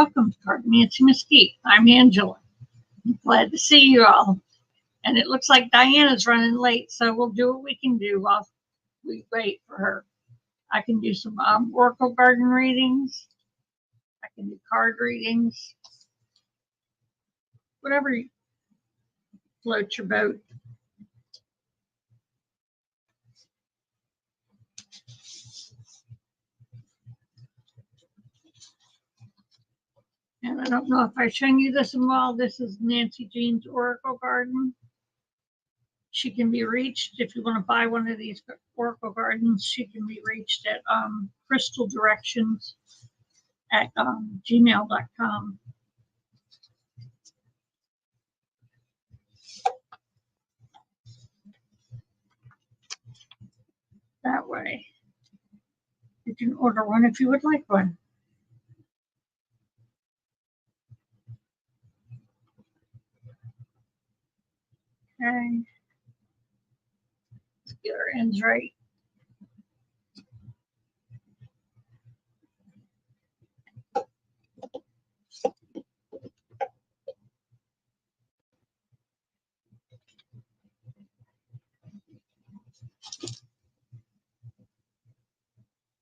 Welcome to Garden Nancy Mesquite. I'm Angela. Glad to see you all. And it looks like Diana's running late, so we'll do what we can do while we wait for her. I can do some Oracle Garden readings. I can do card readings. Whatever floats your boat. And I don't know if I've shown you this in a while. This is Nancy Jean's Oracle Garden. She can be reached if you want to buy one of these Oracle Gardens. She can be reached at crystaldirections@gmail.com. That way, you can order one if you would like one. Okay. Let's get our ends right.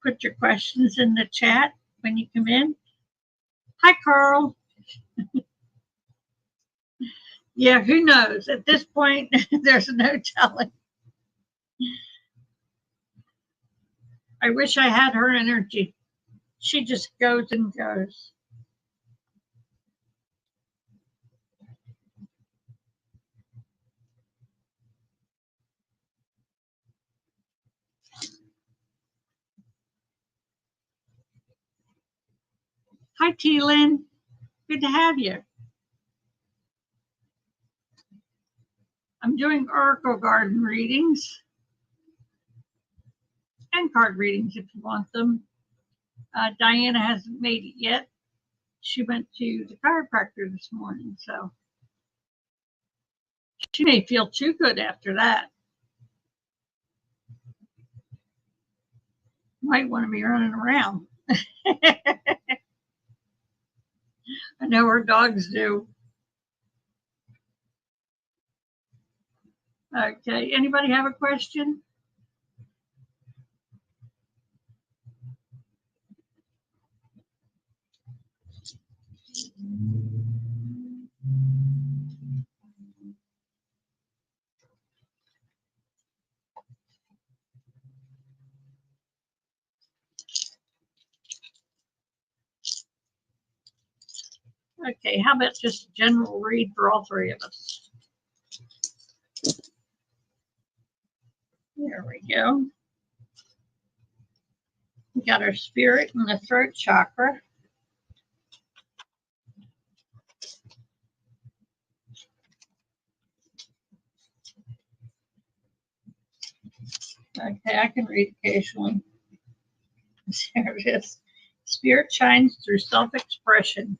Put your questions in the chat when you come in. Hi, Carl. Yeah, who knows? At this point, there's no telling. I wish I had her energy. She just goes and goes. Hi, T. Lynn. Good to have you. I'm doing Oracle Garden readings and card readings if you want them. Diana hasn't made it yet. She went to the chiropractor this morning, so she may feel too good after that. Might want to be running around. I know her dogs do. Okay, anybody have a question? Okay, how about just a general read for all three of us? There we go. We got our spirit and the throat chakra. Okay, I can read occasionally. There it is. Spirit shines through self-expression.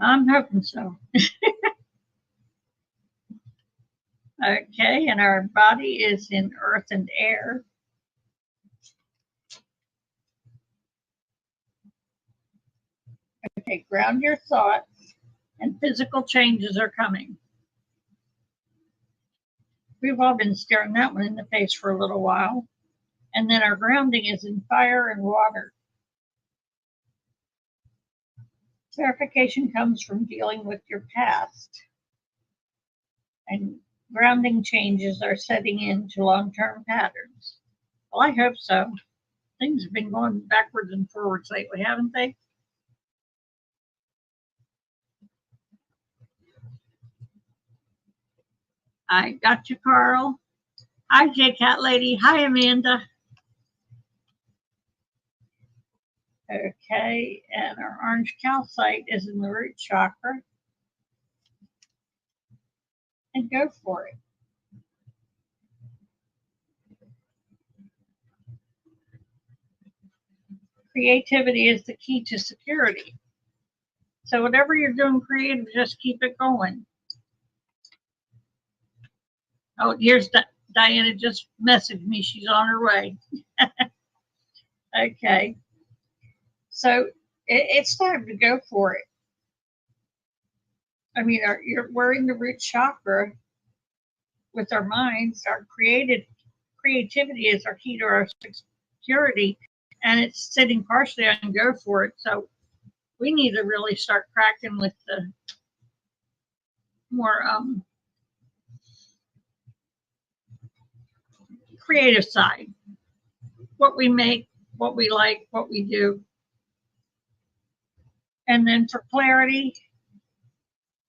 I'm hoping so. Okay, and our body is in earth and air. Okay, ground your thoughts, and physical changes are coming. We've all been staring that one in the face for a little while. And then our grounding is in fire and water. Clarification comes from dealing with your past. And grounding changes are setting into long-term patterns. Well, I hope so. Things have been going backwards and forwards lately, haven't they? I got you, Carl. Hi, J-Cat Lady. Hi, Amanda. Okay, and our orange calcite is in the root chakra. And go for it. Creativity is the key to security. So whatever you're doing creative, just keep it going. Oh, here's Diana just messaged me. She's on her way. Okay. So It's time to go for it. I mean, we're in the root chakra with our minds. Our creativity is our key to our security, and it's sitting partially on go for it. So we need to really start cracking with the more creative side. What we make, what we like, what we do. And then for clarity,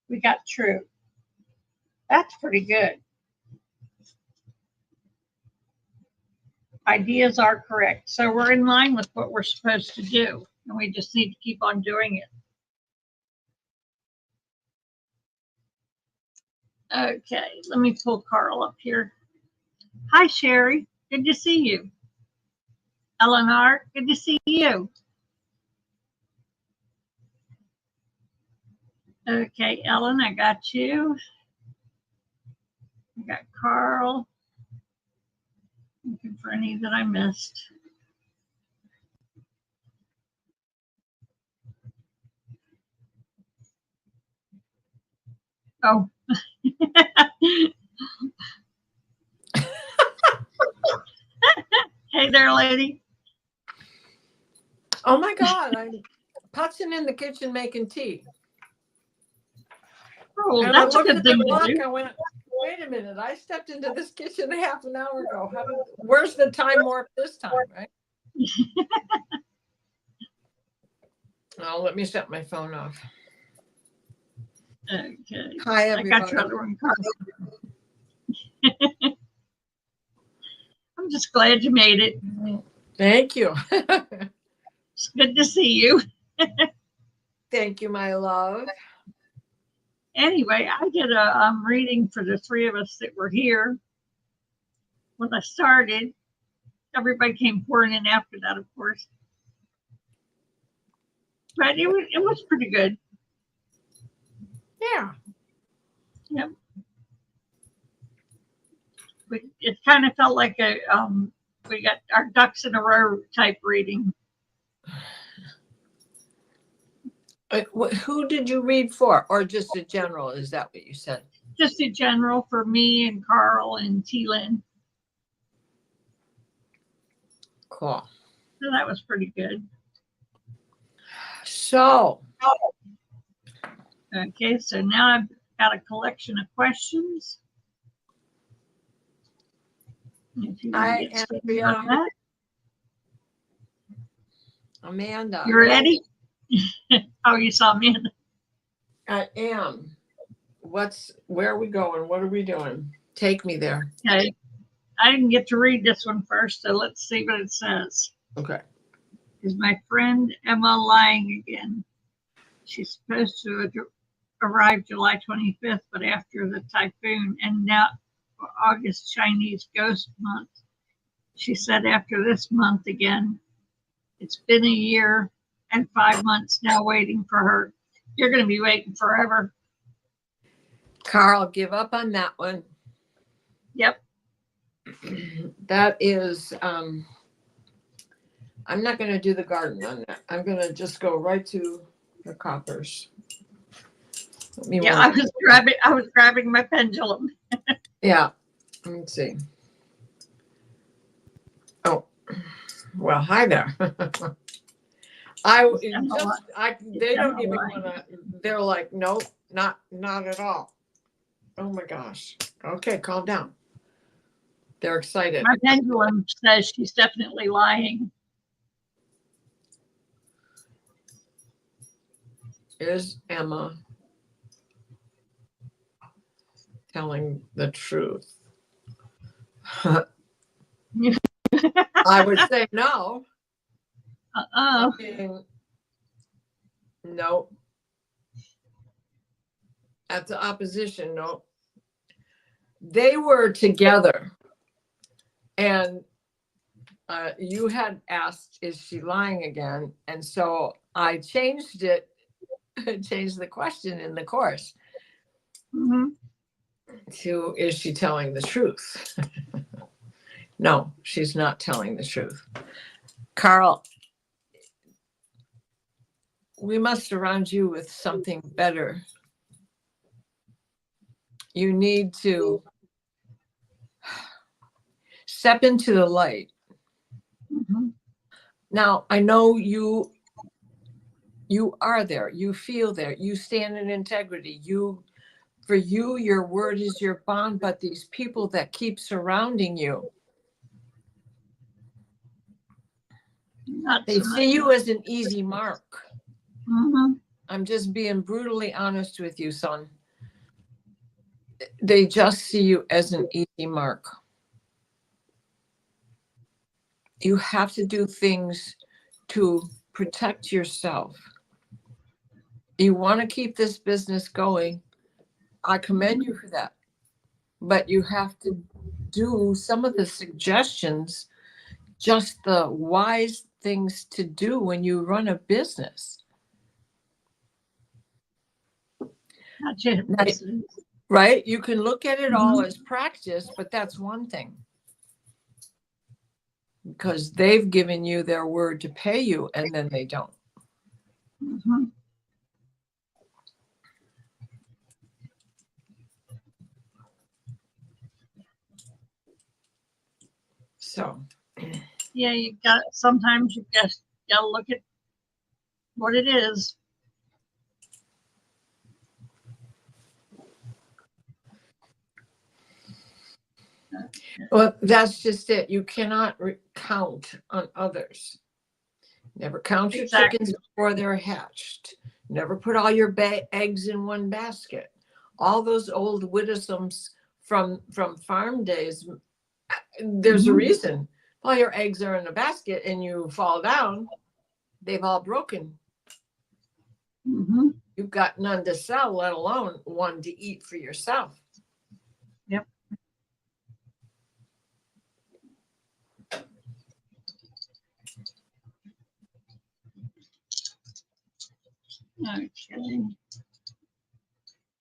we got true. That's pretty good. Ideas are correct. So we're in line with what we're supposed to do, and we just need to keep on doing it. Okay, let me pull Carl up here. Hi, Sherry. Good to see you. Eleanor, good to see you. Okay, Ellen, I got you. I got Carl. Looking for any that I missed. Oh. Hey there, lady. Oh my God, I'm putzing in the kitchen making tea. Oh, and that's a good thing to do. I went, wait a minute, I stepped into this kitchen half an hour ago. Where's the time warp this time, right? Oh, let me shut my phone off. Okay. Hi, everybody. I got your other one, Carl. I'm just glad you made it. Thank you. It's good to see you. Thank you, my love. Anyway, I did a reading for the three of us that were here when I started. Everybody came pouring in after that, of course. But it was pretty good. Yeah. Yep. It kind of felt like we got our ducks in a row type reading. Who did you read for, or just a general? Is that what you said? Just a general for me and Carl and T-Lynn. Cool. So that was pretty good. So. Okay, so now I've got a collection of questions. Hi, Andrea. Amanda. You ready? Oh, you saw Amanda. I am. Where are we going? What are we doing? Take me there. Okay. I didn't get to read this one first, so let's see what it says. Okay. Is my friend Emma lying again? She's supposed to arrive July 25th, but after the typhoon and now August Chinese Ghost Month, she said after this month again. It's been a year and 5 months now waiting for her. You're going to be waiting forever. Carl, give up on that one. Yep. That is, I'm not going to do the garden on that. I'm going to just go right to the coppers. Yeah, I was grabbing my pendulum. Yeah. Let's see. Oh, well, hi there. They don't even want to. They're like, nope, not at all. Oh my gosh. Okay, calm down. They're excited. My pendulum says she's definitely lying. Is Emma telling the truth? I would say no. No. That's the opposition. No. They were together, and you had asked, "Is she lying again?" And so I changed it, changed the question in the course to, "Is she telling the truth?" No, she's not telling the truth. Carl, we must surround you with something better. You need to step into the light. Mhm. Now, I know you are there, you feel there, you stand in integrity. For you, your word is your bond, but these people that keep surrounding you, Not they so much. see you as an easy mark. Mhm. I'm just being brutally honest with you, son. They just see you as an easy mark. You have to do things to protect yourself. You want to keep this business going. I commend you for that. But you have to do some of the suggestions, just the wise things to do when you run a business. Gotcha. Right? You can look at it all Mhm. as practice, but that's one thing. Because they've given you their word to pay you and then they don't. Mhm. So, Yeah, sometimes you just gotta look at what it is. well, that's just it. You cannot count on others. Never count your Exactly. chickens before they're hatched. Never put all your eggs in one basket. All those old witticisms from farm days, there's a Mhm. reason. If all your eggs are in a basket and you fall down, they've all broken. Mhm. You've got none to sell, let alone one to eat for yourself. Yep. Okay.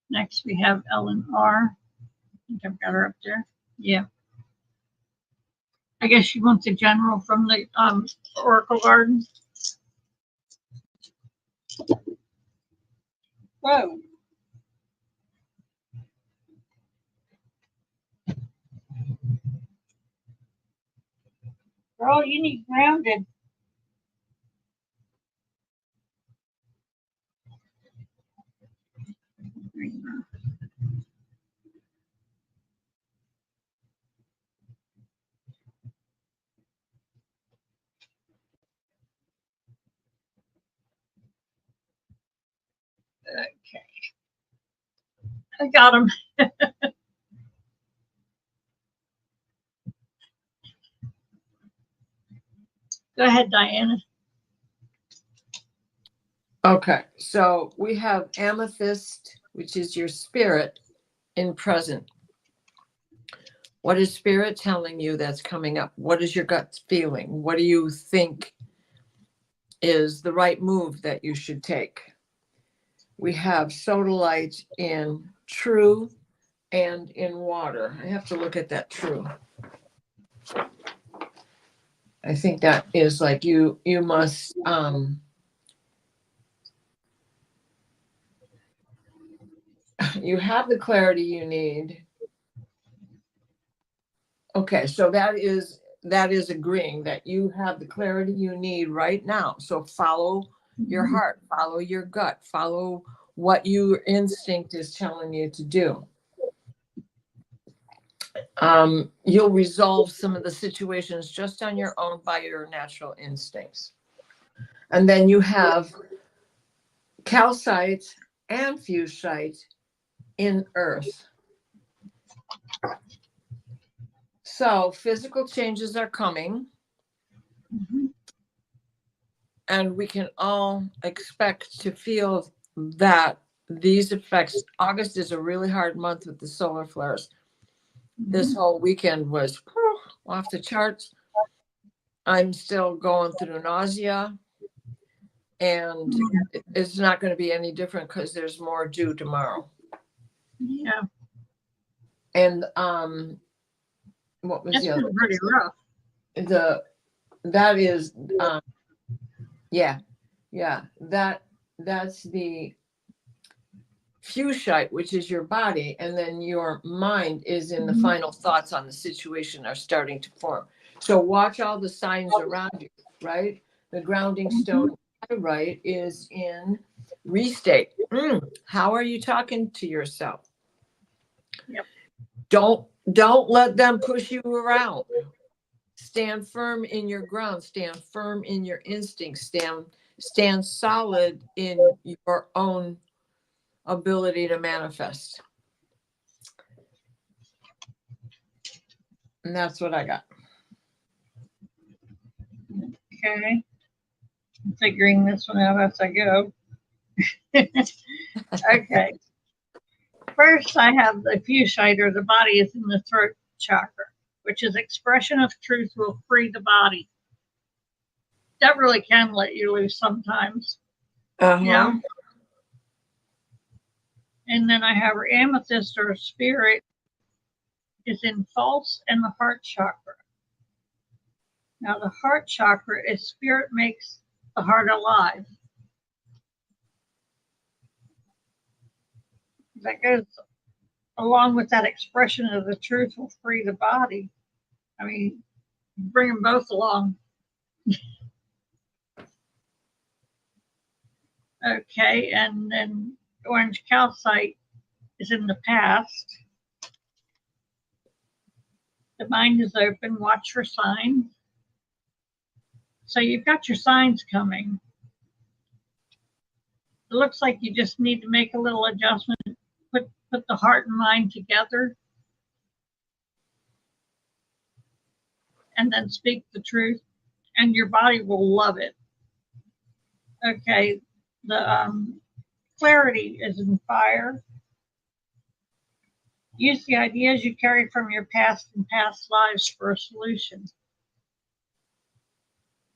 Next we have Ellen R. I think I've got her up there. Yeah. I guess she wants a general from the Oracle Garden. Whoa. Girl, you need grounded. Okay. I got him. Go ahead, Diana. Okay, so we have amethyst, which is your spirit in present. What is spirit telling you that's coming up? What is your gut feeling? What do you think is the right move that you should take? We have sodalite in true and in water. I have to look at that true. I think that is like you must you have the clarity you need. Okay, so that is agreeing that you have the clarity you need right now. So follow your heart, follow your gut, follow what your instinct is telling you to do. You'll resolve some of the situations just on your own by your natural instincts. And then you have calcite and fusite in earth. So physical changes are coming. Mhm. And we can all expect to feel that these effects. August is a really hard month with the solar flares. This whole weekend was off the charts. I'm still going through nausea, and it's not going to be any different because there's more due tomorrow. Yeah. And what was That's the other? been pretty rough. That is yeah that that's the fuchsite, which is your body, and then your mind is in the Mhm. final thoughts on the situation are starting to form. So watch all the signs around you, right? The grounding stone I write is in restate. How are you talking to yourself? Yep. Don't let them push you around. Stand firm in your ground, stand firm in your instincts, stand solid in your own ability to manifest. And that's what I got. Okay. I'm figuring this one out as I go. Okay. First, I have the fuchsite, or the body is in the throat chakra, which is expression of truth will free the body. That really can let you loose sometimes. Uh-huh. And then I have her amethyst, or spirit, is in false and the heart chakra. Now, the heart chakra is spirit makes the heart alive. That goes along with that expression of the truth will free the body. I mean, bring them both along. Okay, and then orange calcite is in the past. The mind is open, watch for signs. So you've got your signs coming. It looks like you just need to make a little adjustment, put the heart and mind together, and then speak the truth, and your body will love it. Okay, the clarity is in fire. Use the ideas you carry from your past and past lives for a solution.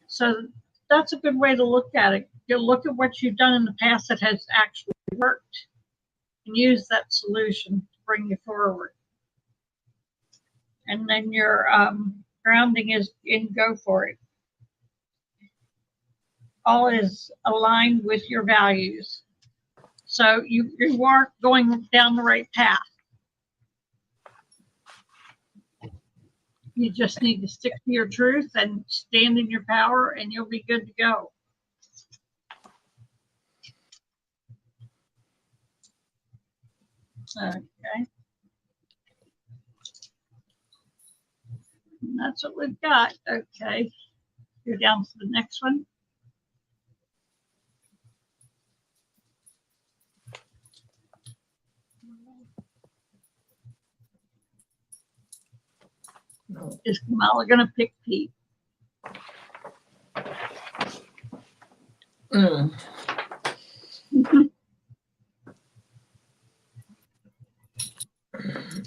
So that's a good way to look at it. You look at what you've done in the past that has actually worked and use that solution to bring you forward. And then your grounding is in go for it. All is aligned with your values. So you are going down the right path. You just need to stick to your truth and stand in your power, and you'll be good to go. Okay. And that's what we've got. Okay. Go down to the next one. No. Is Kamala going to pick Pete?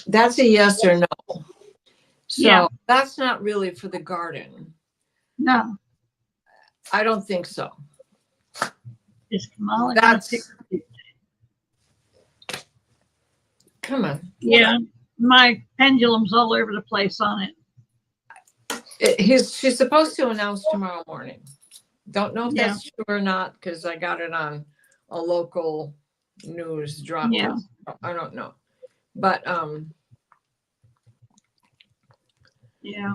That's a yes or no. So Yeah. that's not really for the garden. No. I don't think so. Is Kamala going to pick Pete? Come on. Yeah. My pendulum's all over the place on it. She's supposed to announce tomorrow morning. Don't know if Yeah. that's true or not, because I got it on a local news drop. Yeah. I don't know. But Yeah.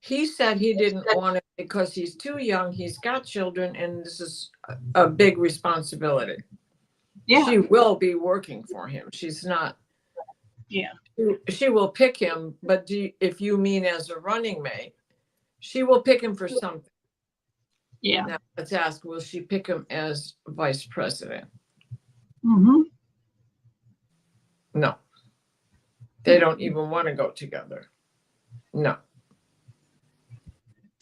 he said he didn't want it because he's too young, he's got children, and this is a big responsibility. Yeah. She will be working for him. She's not. Yeah. She will pick him, but if you mean as a running mate, she will pick him for something. Yeah. Now let's ask, will she pick him as vice president? Mm-hmm. No. They don't even want to go together. No.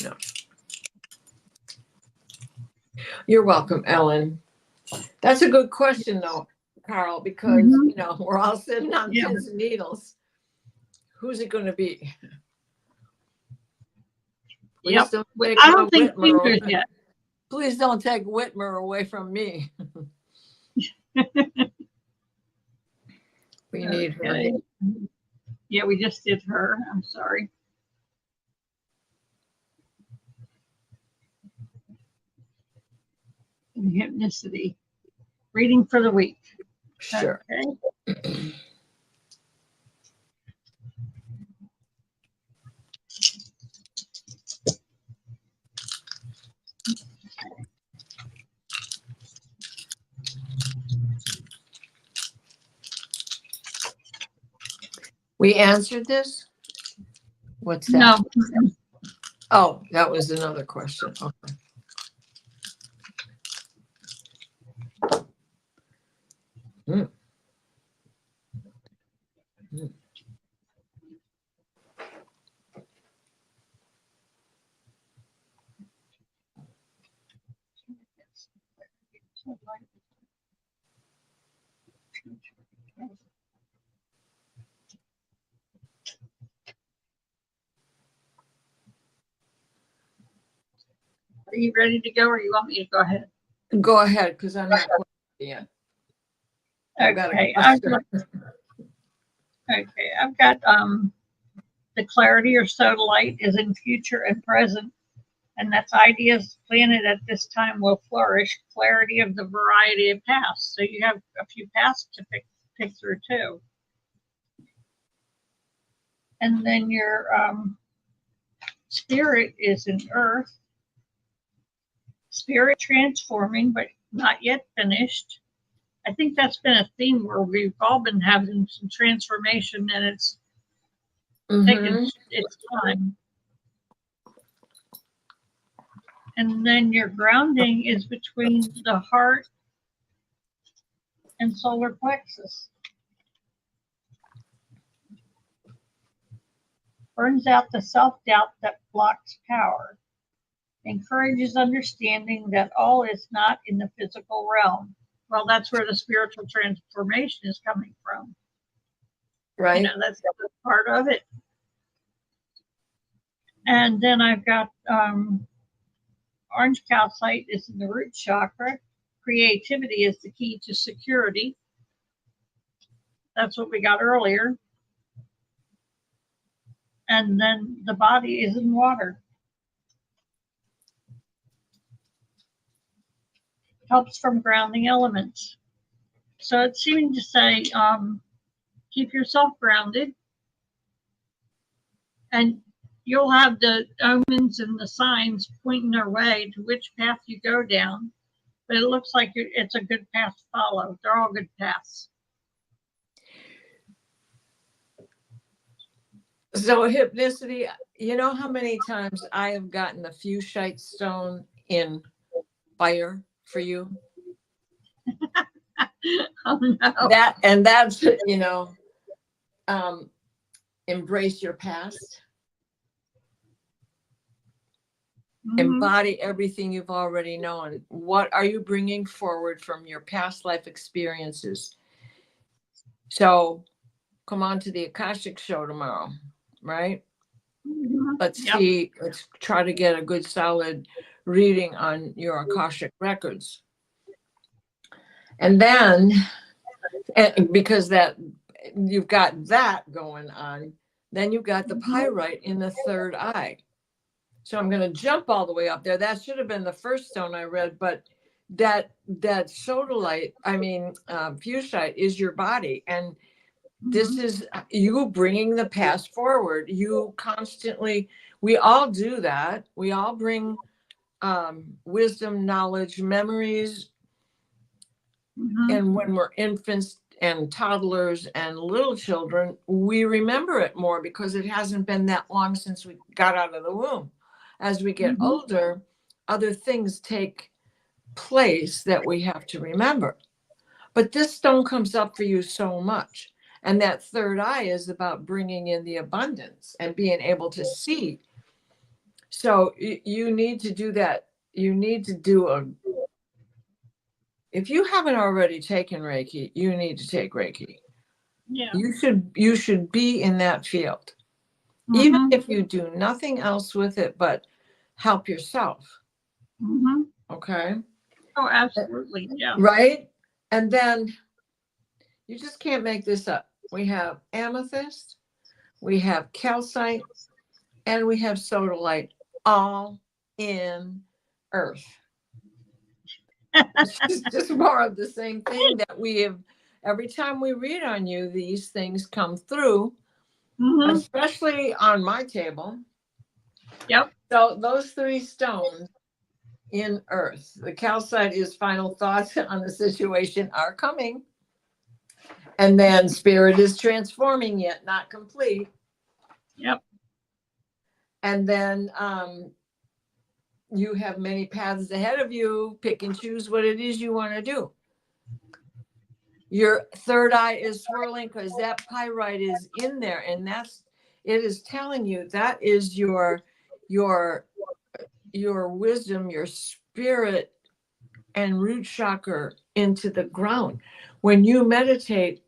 No. You're welcome, Ellen. That's a good question, though, Carl, because you know we're all sitting on pins and needles. Who's it going to be? Yep. I don't think Peter's yet. Please don't take Whitmer away from me. We need her. Yeah, we just did her. I'm sorry. And hypnicity. reading for the week. Sure. Okay. We answered this? What's that? No. Oh, that was another question. Okay. Hmm. Hmm. Are you ready to go, or you want me to go ahead? Go ahead, because I'm not quite yet. Okay, I've got the clarity or sodalite is in future and present, and that's ideas planted at this time will flourish. Clarity of the variety of past. So you have a few past to pick through too. And then your spirit is in earth. Spirit transforming, but not yet finished. I think that's been a theme where we've all been having some transformation, and it's taken its time. And then your grounding is between the heart and solar plexus. Burns out the self-doubt that blocks power. Encourages understanding that all is not in the physical realm. Well, that's where the spiritual transformation is coming from. Right. You know, that's part of it. And then I've got orange calcite is in the root chakra. Creativity is the key to security. That's what we got earlier. And then the body is in water. Helps from grounding elements. So it's seeming to say, keep yourself grounded, and you'll have the omens and the signs pointing their way to which path you go down. But it looks like it's a good path to follow. They're all good paths. So hypnicity, you know how many times I have gotten a fuchsite stone in fire for you? Oh no. That's, you know, embrace your past. Embody everything you've already known. What are you bringing forward from your past life experiences? So come on to the Akashic show tomorrow, right? Let's see, let's try to get a good solid reading on your Akashic records. And then, because that you've got that going on, then you've got the pyrite in the third eye. So I'm going to jump all the way up there. That should have been the first stone I read, but that sodalite, fuchsite is your body. And this is you bringing the past forward. You constantly, we all do that. We all bring wisdom, knowledge, memories. And when we're infants and toddlers and little children, we remember it more because it hasn't been that long since we got out of the womb. As we get older, other things take place that we have to remember. But this stone comes up for you so much. And that third eye is about bringing in the abundance and being able to see. So you need to do that. You need to do if you haven't already taken Reiki, you need to take Reiki. Yeah. You should be in that field. Even if you do nothing else with it but help yourself. Okay. Oh, absolutely. Yeah. Right? And then you just can't make this up. We have amethyst, we have calcite, and we have sodalite all in earth. It's just more of the same thing that we have. Every time we read on you, these things come through, especially on my table. Yep. So those 3 stones in earth, the calcite is final thoughts on the situation are coming. And then spirit is transforming yet not complete. Yep. And then you have many paths ahead of you. Pick and choose what it is you want to do. Your third eye is swirling because that pyrite is in there, and it is telling you that is your wisdom, your spirit and root chakra into the ground. When you meditate,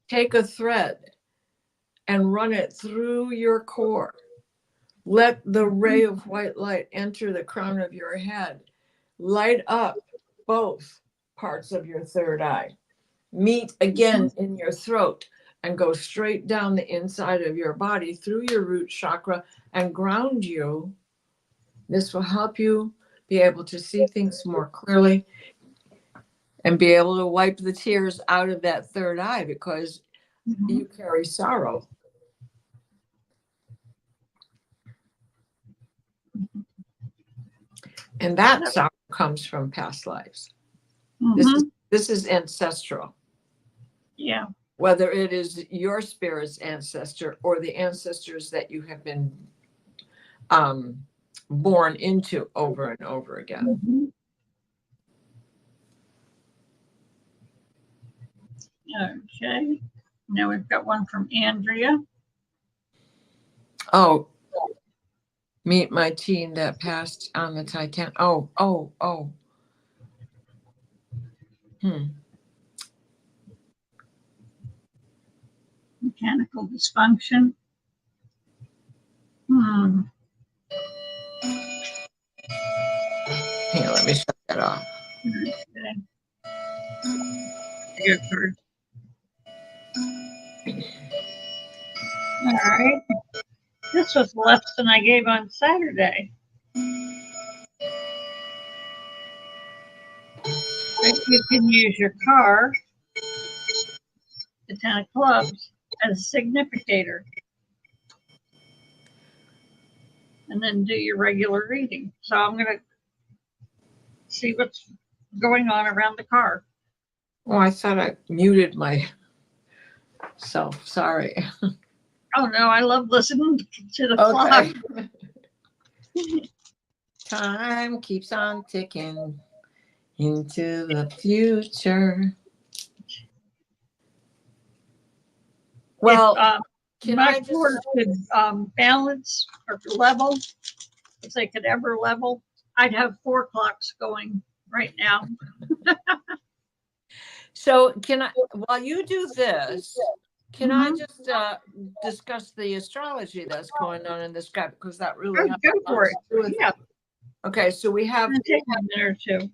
take a thread and run it through your core. Let the ray of white light enter the crown of your head. Light up both parts of your third eye. Meet again in your throat and go straight down the inside of your body through your root chakra and ground you. This will help you be able to see things more clearly and be able to wipe the tears out of that third eye because you carry sorrow. And that sorrow comes from past lives. This is ancestral. Yeah. Whether it is your spirit's ancestor or the ancestors that you have been born into over and over again. Okay. Now we've got one from Andrea. Oh, meet my teen that passed on the Titanic. Oh. Mechanical dysfunction. Here, let me shut that off. Okay. Good first. All right. This was the lesson I gave on Saturday. That you can use your car, the 10 of clubs, as a significator. And then do your regular reading. So I'm going to see what's going on around the car. Oh, I thought I muted myself. Sorry. Oh, no, I love listening to the clock. Time keeps on ticking into the future. Well, can I just could balance or level, if they could ever level, I'd have 4 clocks going right now. So can I, while you do this, can I just discuss the astrology that's going on in the sky, because that really go for it. Yeah. Okay, so we have take a minute or two.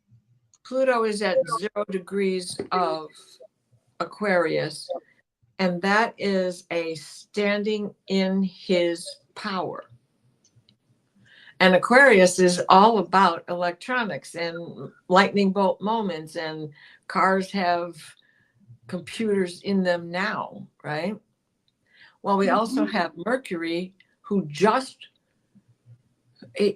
Pluto is at 0 degrees of Aquarius, and that is a standing in his power. And Aquarius is all about electronics and lightning bolt moments, and cars have computers in them now, right? Well, we also have Mercury, who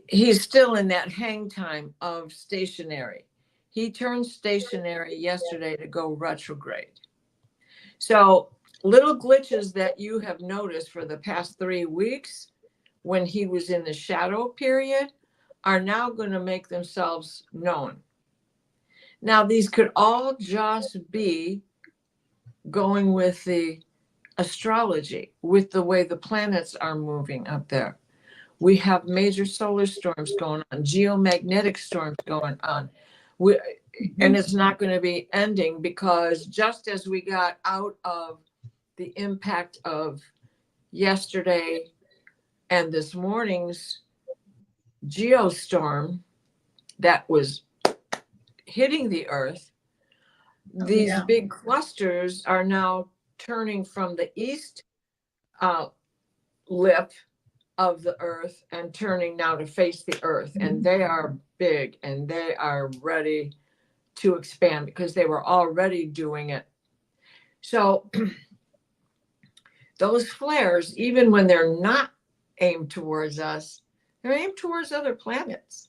he's still in that hang time of stationary. He turned stationary yesterday to go retrograde. So little glitches that you have noticed for the past 3 weeks when he was in the shadow period are now going to make themselves known. Now, these could all just be going with the astrology, with the way the planets are moving up there. We have major solar storms going on, geomagnetic storms going on. And it's not going to be ending, because just as we got out of the impact of yesterday and this morning's geostorm that was hitting the earth, these big clusters are now turning from the east lip of the earth and turning now to face the earth. And they are big and they are ready to expand because they were already doing it. So those flares, even when they're not aimed towards us, they're aimed towards other planets.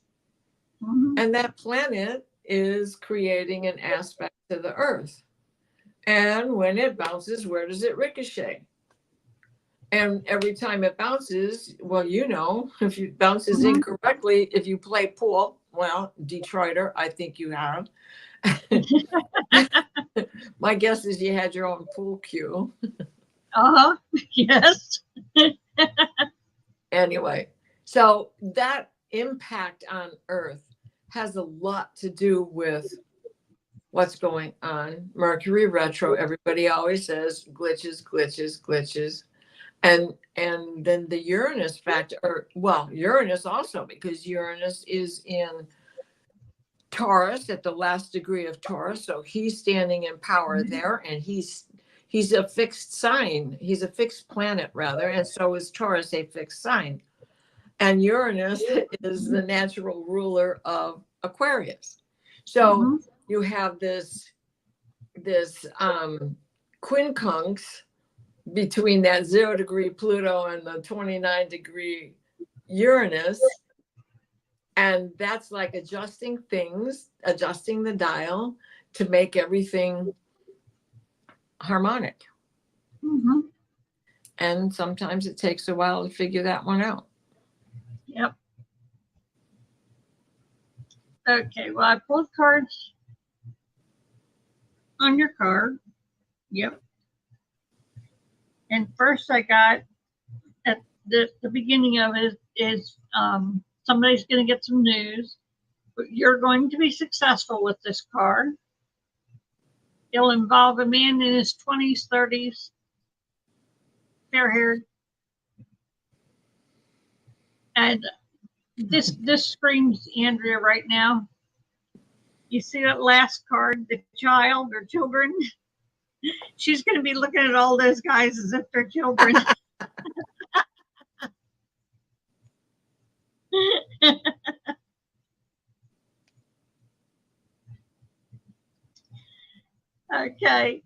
Mhm. And that planet is creating an aspect to the Earth. And when it bounces, where does it ricochet? And every time it bounces, well, you know, if it bounces Mhm. incorrectly, if you play pool, well, Detroiter, I think you have. My guess is you had your own pool cue. Uh-huh. Yes. Anyway, so that impact on Earth has a lot to do with what's going on. Mercury retro, everybody always says glitches, glitches, glitches. And then the Uranus factor, or well, Uranus also, because Uranus is in Taurus at the last degree of Taurus. So he's standing in power there, and he's a fixed sign. He's a fixed planet rather, and so is Taurus a fixed sign. And Uranus is the natural ruler of Aquarius. So Mhm. you have this quincunx between that 0 degree Pluto and the 29 degree Uranus. And that's like adjusting things, adjusting the dial to make everything harmonic. Mhm. And sometimes it takes a while to figure that one out. Yep. Okay. Well, I pulled cards on your card. Yep. And first I got at the beginning of it is somebody's going to get some news, but you're going to be successful with this card. It'll involve a man in his 20s, 30s, fair haired. And this screams Andrea right now. You see that last card, the child or children? She's going to be looking at all those guys as if they're children. Okay.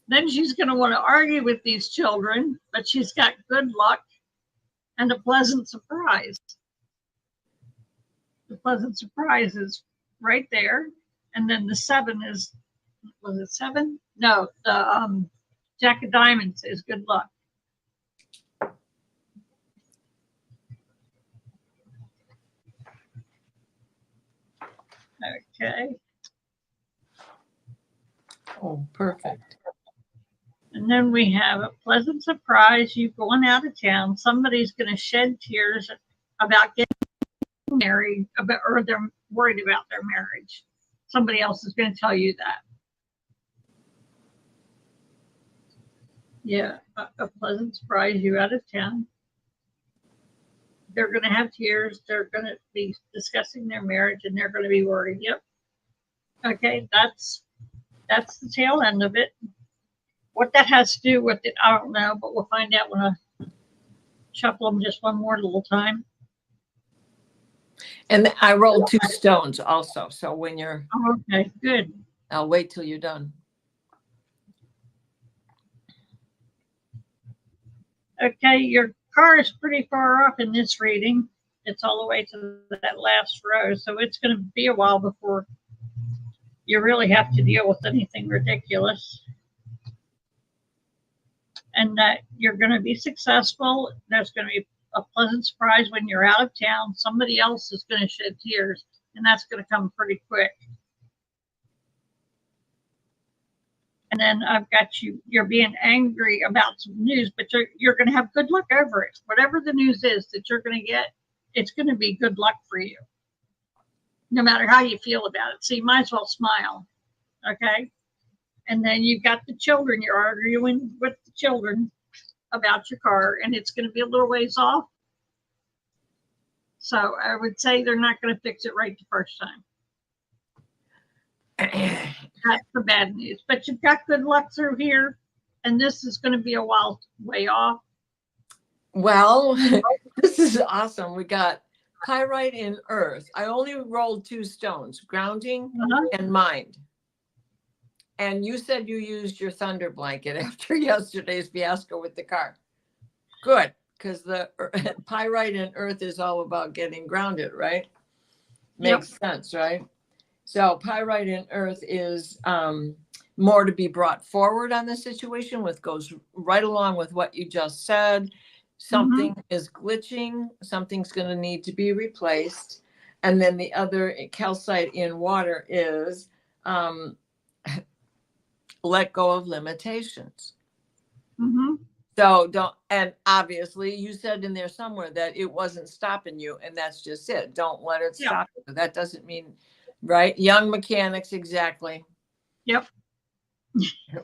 Then she's going to want to argue with these children, but she's got good luck and a pleasant surprise. The pleasant surprise is right there. And then the 7 is, was it 7? No, the Jack of Diamonds is good luck. Okay. Oh, perfect. And then we have a pleasant surprise. You going out of town. Somebody's going to shed tears about getting married, or they're worried about their marriage. Somebody else is going to tell you that. Yeah, a pleasant surprise. You out of town. They're going to have tears. They're going to be discussing their marriage, and they're going to be worried. Yep. Okay, that's the tail end of it. What that has to do with it, I don't know, but we'll find out when I shuffle them just one more little time. And I rolled 2 stones also. So when you're, Oh, okay, good. I'll wait till you're done. Okay, your car is pretty far off in this reading. It's all the way to that last row, so it's going to be a while before you really have to deal with anything ridiculous. And that you're going to be successful. There's going to be a pleasant surprise when you're out of town. Somebody else is going to shed tears, and that's going to come pretty quick. And then I've got you're being angry about some news, but you're going to have good luck over it. Whatever the news is that you're going to get, it's going to be good luck for you, no matter how you feel about it. So you might as well smile, okay? And then you've got the children. You're arguing with the children about your car, and it's going to be a little ways off. So I would say they're not going to fix it right the first time. That's the bad news. But you've got good luck through here, and this is going to be a while way off. Well, this is awesome. We got pyrite in earth. I only rolled 2 stones, grounding Uh-huh. and mind. And you said you used your thunder blanket after yesterday's fiasco with the car. Good, because the pyrite in earth is all about getting grounded, right? Makes sense, right? So pyrite in earth is more to be brought forward on the situation, with goes right along with what you just said. Something is glitching, something's going to need to be replaced. And then the other calcite in water is let go of limitations. Mm-hmm. So don't, and obviously you said in there somewhere that it wasn't stopping you, and that's just it. Don't let it stop you. That doesn't mean, right? Young mechanics, exactly. Yep.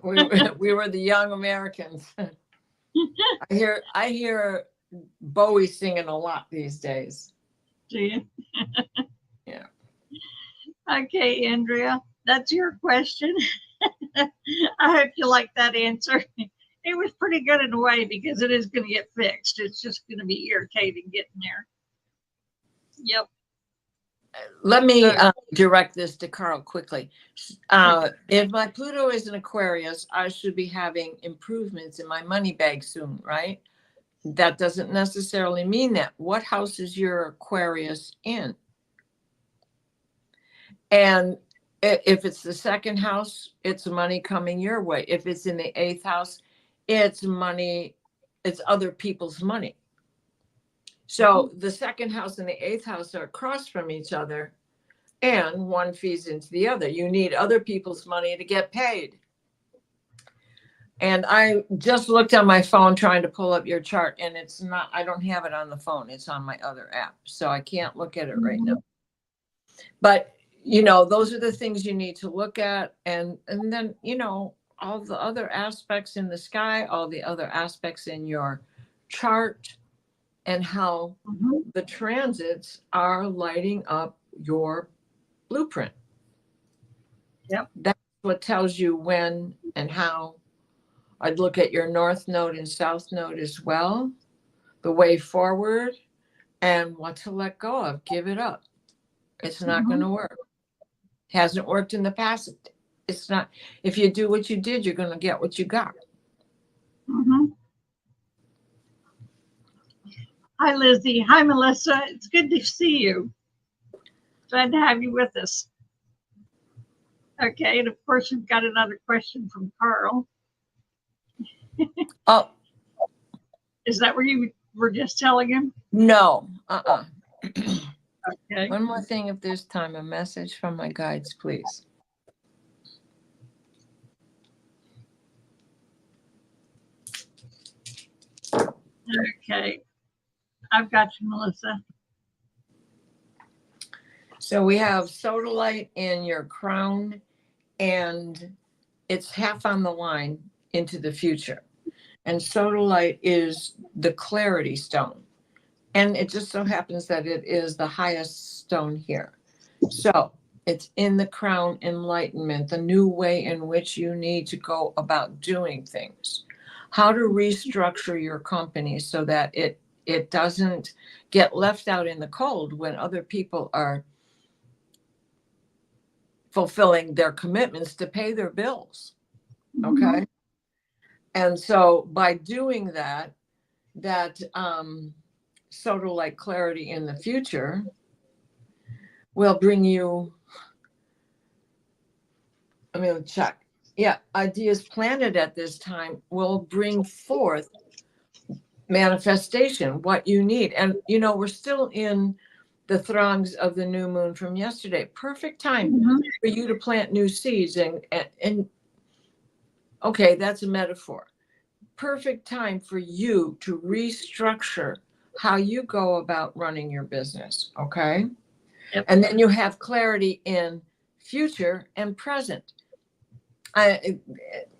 We were the young Americans. I hear Bowie singing a lot these days. Do you? Yeah. Okay, Andrea, that's your question. I hope you like that answer. It was pretty good in a way because it is going to get fixed. It's just going to be irritating getting there. Yep. Let me direct this to Carl quickly. If my Pluto is an Aquarius, I should be having improvements in my money bag soon, right? That doesn't necessarily mean that. What house is your Aquarius in? And if it's the second house, it's money coming your way. If it's in the 8th house, it's money, it's other people's money. So the second house and the 8th house are across from each other, and one feeds into the other. You need other people's money to get paid. And I just looked on my phone trying to pull up your chart, and it's not, I don't have it on the phone. It's on my other app. So I can't look at it right now. But, you know, those are the things you need to look at. And then, you know, all the other aspects in the sky, all the other aspects in your chart, and how the transits are lighting up your blueprint. Yep. That's what tells you when and how. I'd look at your north node and south node as well, the way forward, and what to let go of. Give it up. It's not going to work. Hasn't worked in the past. It's not. If you do what you did, you're going to get what you got. Hi, Lizzie. Hi, Melissa. It's good to see you. Glad to have you with us. Okay, and of course, we've got another question from Carl. Oh, is that where you were just telling him? No. Okay. One more thing, if there's time, a message from my guides, please. Okay. I've got you, Melissa. So we have sodalite in your crown, and it's half on the line into the future. And sodalite is the clarity stone. And it just so happens that it is the highest stone here. So it's in the crown enlightenment, the new way in which you need to go about doing things. How to restructure your company so that it doesn't get left out in the cold when other people are fulfilling their commitments to pay their bills. Okay. And so by doing that sodalite clarity in the future will bring you, I'm going to check. Yeah. Ideas planted at this time will bring forth manifestation, what you need. And, you know, we're still in the throngs of the new moon from yesterday. Perfect time for you to plant new seeds. And okay, that's a metaphor. Perfect time for you to restructure how you go about running your business. Okay. Yep. And then you have clarity in future and present.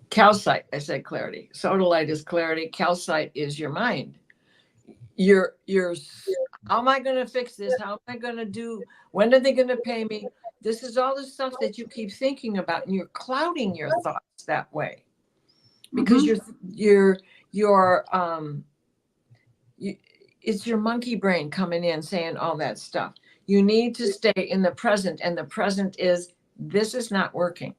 Calcite, I said clarity. Sodalite is clarity. Calcite is your mind. You're how am I going to fix this? How am I going to do? When are they going to pay me? This is all the stuff that you keep thinking about, and you're clouding your thoughts that way because it's your monkey brain coming in saying all that stuff. You need to stay in the present, and the present is, this is not working.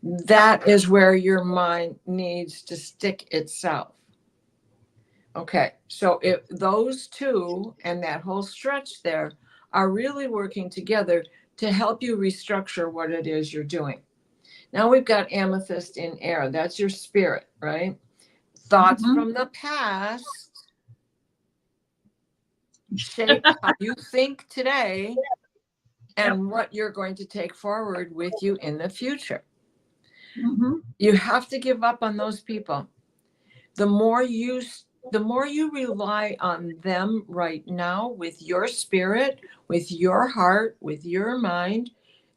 That is where your mind needs to stick itself. Okay, so if those two and that whole stretch there are really working together to help you restructure what it is you're doing. Now we've got amethyst in air. That's your spirit, right? Thoughts Mhm. from the past shape how you think today and what you're going to take forward with you in the future. Mhm. You have to give up on those people. The more you rely on them right now with your spirit, with your heart, with your mind,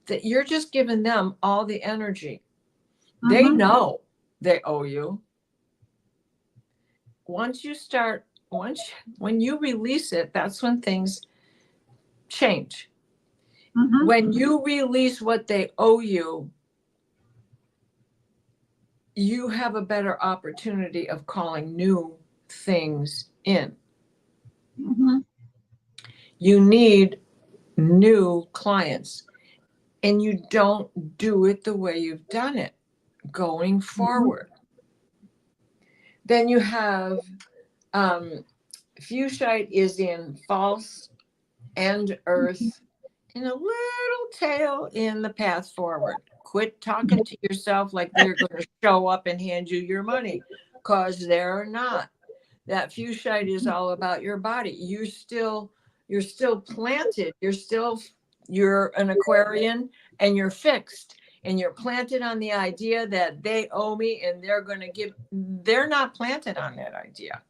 that you're just giving them all the energy. They Mhm. know they owe you. When you release it, that's when things change. Mhm. When you release what they owe you, you have a better opportunity of calling new things in. Mhm. You need new clients, and you don't do it the way you've done it going Mhm. forward. Then you have Fuchsite is in false and earth, and a little tail in the path forward. Quit talking to yourself like they're going to show up and hand you your money, because they're not. That Fuchsite is all about your body. You're still planted. You're an Aquarian, and you're fixed, and you're planted on the idea that they owe me and they're going to give. They're not planted on that idea.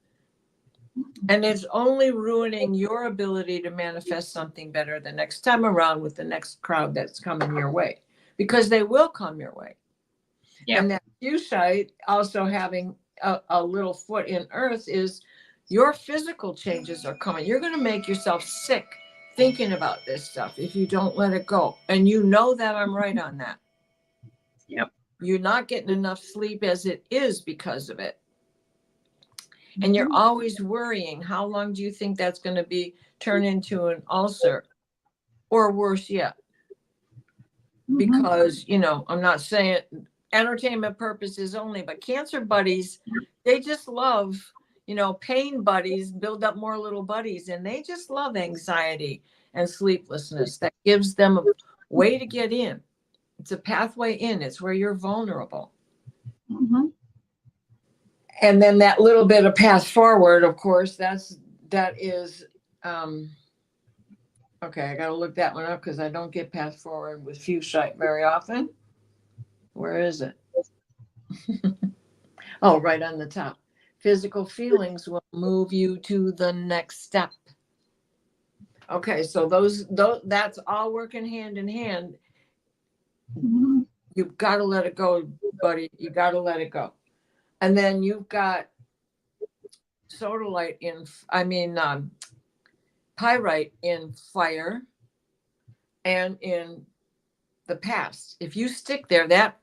And it's only ruining your ability to manifest something better the next time around with the next crowd that's coming your way, because they will come your way. Yeah. And that Fuchsite also having a little foot in earth is your physical changes are coming. You're going to make yourself sick thinking about this stuff if you don't let it go. And you know that I'm right on that. Yep. You're not getting enough sleep as it is because of it. And you're Mhm. always worrying, how long do you think that's going to be turn into an ulcer, or worse yet? Mhm. Because, I'm not saying entertainment purposes only, but cancer buddies, they just love, pain buddies build up more little buddies, and they just love anxiety and sleeplessness. That gives them a way to get in. It's a pathway in. It's where you're vulnerable. Mhm. And then that little bit of path forward, of course, that is okay. I got to look that one up because I don't get path forward with Fuchsite very often. Where is it? Oh, right on the top. Physical feelings will move you to the next step. Okay, so those that's all working hand in hand. Mhm. You've got to let it go, buddy. You got to let it go. And then you've got sodalite pyrite in fire and in the past. If you stick there, that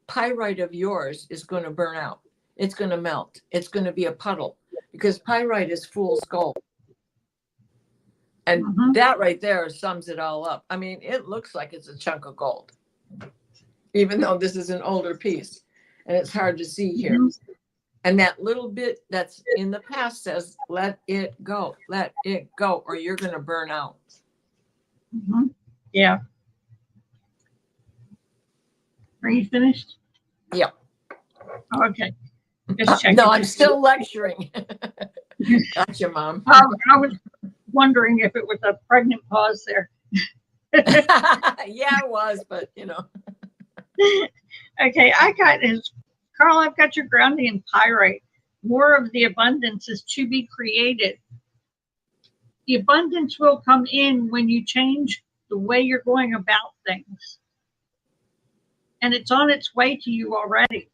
pyrite of yours is going to burn out. It's going to melt. It's going to be a puddle, because pyrite is fool's gold. And Mhm. that right there sums it all up. I mean, it looks like it's a chunk of gold, even though this is an older piece and it's hard to see here. Mhm. And that little bit that's in the past says, let it go, or you're going to burn out. Mhm. Yeah. Are you finished? Yeah. Okay. Just checking. No, I'm still lecturing. Gotcha, Mom. I was wondering if it was a pregnant pause there. Yeah, it was, but Okay, I got his Carl, I've got your grounding in pyrite. More of the abundance is to be created. The abundance will come in when you change the way you're going about things. And it's on its way to you already.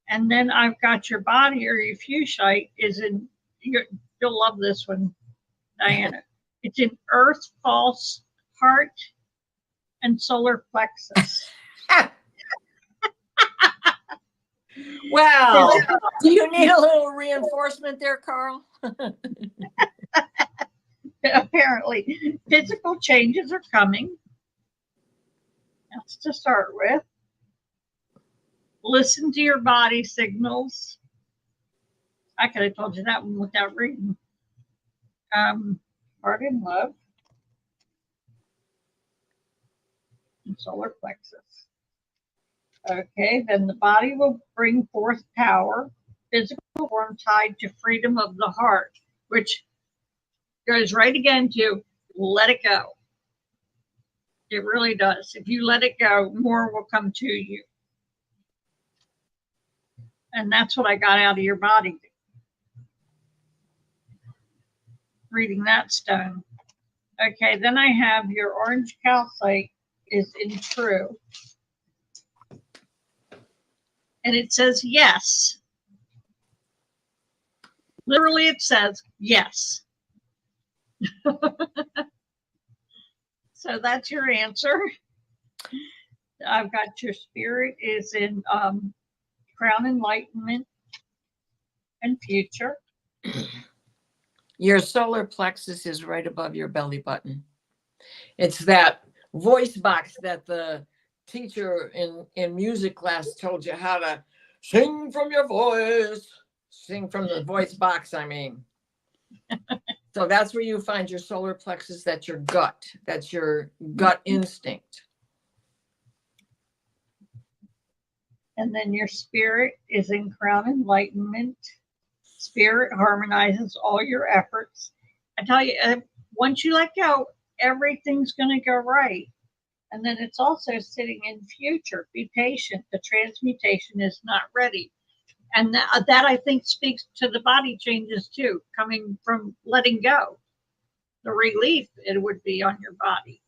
And then I've got your body, or your Fuchsite is in, you'll love this one, Diana. It's in earth, false, heart, and solar plexus. Well, do you need a little reinforcement there, Carl? Apparently, physical changes are coming. That's to start with. Listen to your body signals. I could have told you that one without reading. Heart and love. And solar plexus. Okay, then the body will bring forth power, physical form tied to freedom of the heart, which goes right again to let it go. It really does. If you let it go, more will come to you. And that's what I got out of your body reading that stone. Okay, then I have your orange calcite is in true. And it says yes. Literally, it says yes. So that's your answer. I've got your spirit is in crown enlightenment and future. Your solar plexus is right above your belly button. It's that voice box that the teacher in music class told you how to sing from your voice. Sing from the voice box, I mean. So that's where you find your solar plexus. That's your gut. That's your gut instinct. And then your spirit is in crown enlightenment. Spirit harmonizes all your efforts. I tell you, once you let go, everything's going to go right. And then it's also sitting in future. Be patient. The transmutation is not ready. And that I think speaks to the body changes too, coming from letting go. The relief it would be on your body.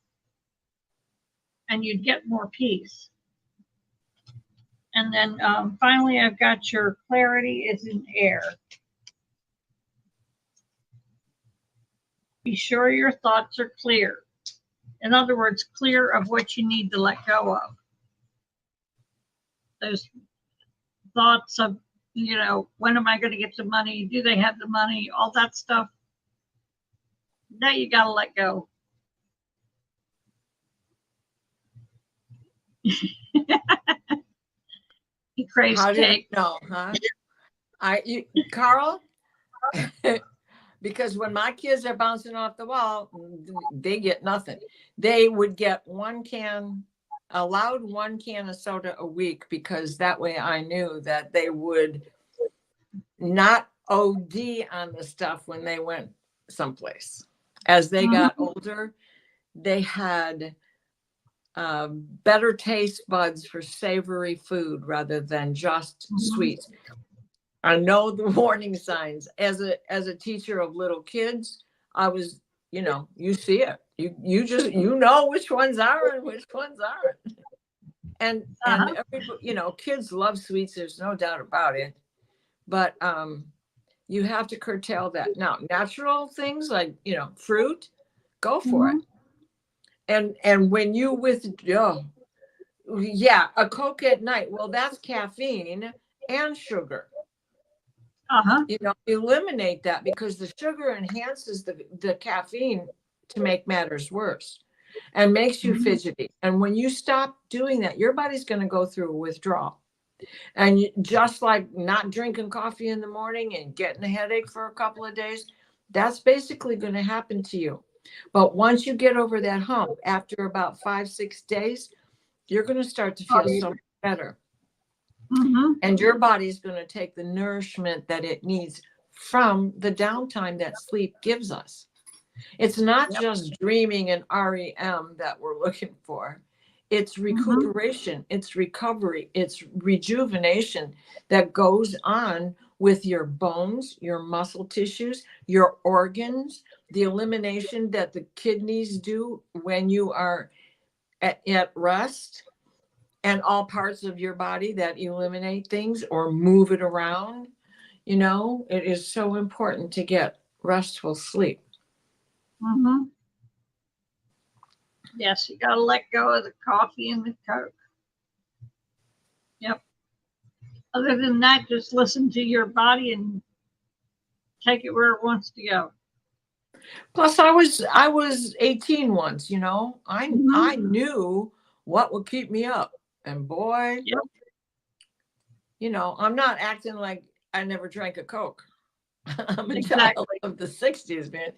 And you'd get more peace. And then finally, I've got your clarity is in air. Be sure your thoughts are clear. In other words, clear of what you need to let go of. Those thoughts of, when am I going to get the money? Do they have the money? All that stuff. That you got to let go. He craves How cake. did you know, huh? Carl, because when my kids are bouncing off the wall, they get nothing. They would get allowed one can of soda a week, because that way I knew that they would not OD on the stuff when they went someplace. As they got older, they had better taste buds for savory food rather than just sweets. I know the warning signs. As a teacher of little kids, I was, you see it. You just know which ones are and which ones aren't. And everybody, kids love sweets. There's no doubt about it. But you have to curtail that. Now, natural things like fruit, go for it. And when you withdraw, a Coke at night. Well, that's caffeine and sugar. Eliminate that, because the sugar enhances the caffeine to make matters worse and makes you fidgety. And when you stop doing that, your body's going to go through a withdrawal. And just like not drinking coffee in the morning and getting a headache for a couple of days, that's basically going to happen to you. But once you get over that hump, after about 5-6 days, you're going to start to feel so much better. And your body's going to take the nourishment that it needs from the downtime that sleep gives us. It's not just dreaming and REM that we're looking for. It's recuperation, it's recovery, it's rejuvenation that goes on with your bones, your muscle tissues, your organs, the elimination that the kidneys do when you are at rest, and all parts of your body that eliminate things or move it around. It is so important to get restful sleep. Yes, you got to let go of the coffee and the Coke. Yep. Other than that, just listen to your body and take it where it wants to go. Plus, I was 18 once. You know, I knew what would keep me up, and boy, Yep. you know, I'm not acting like I never drank a Coke. I'm a Exactly. child of the 60s, man.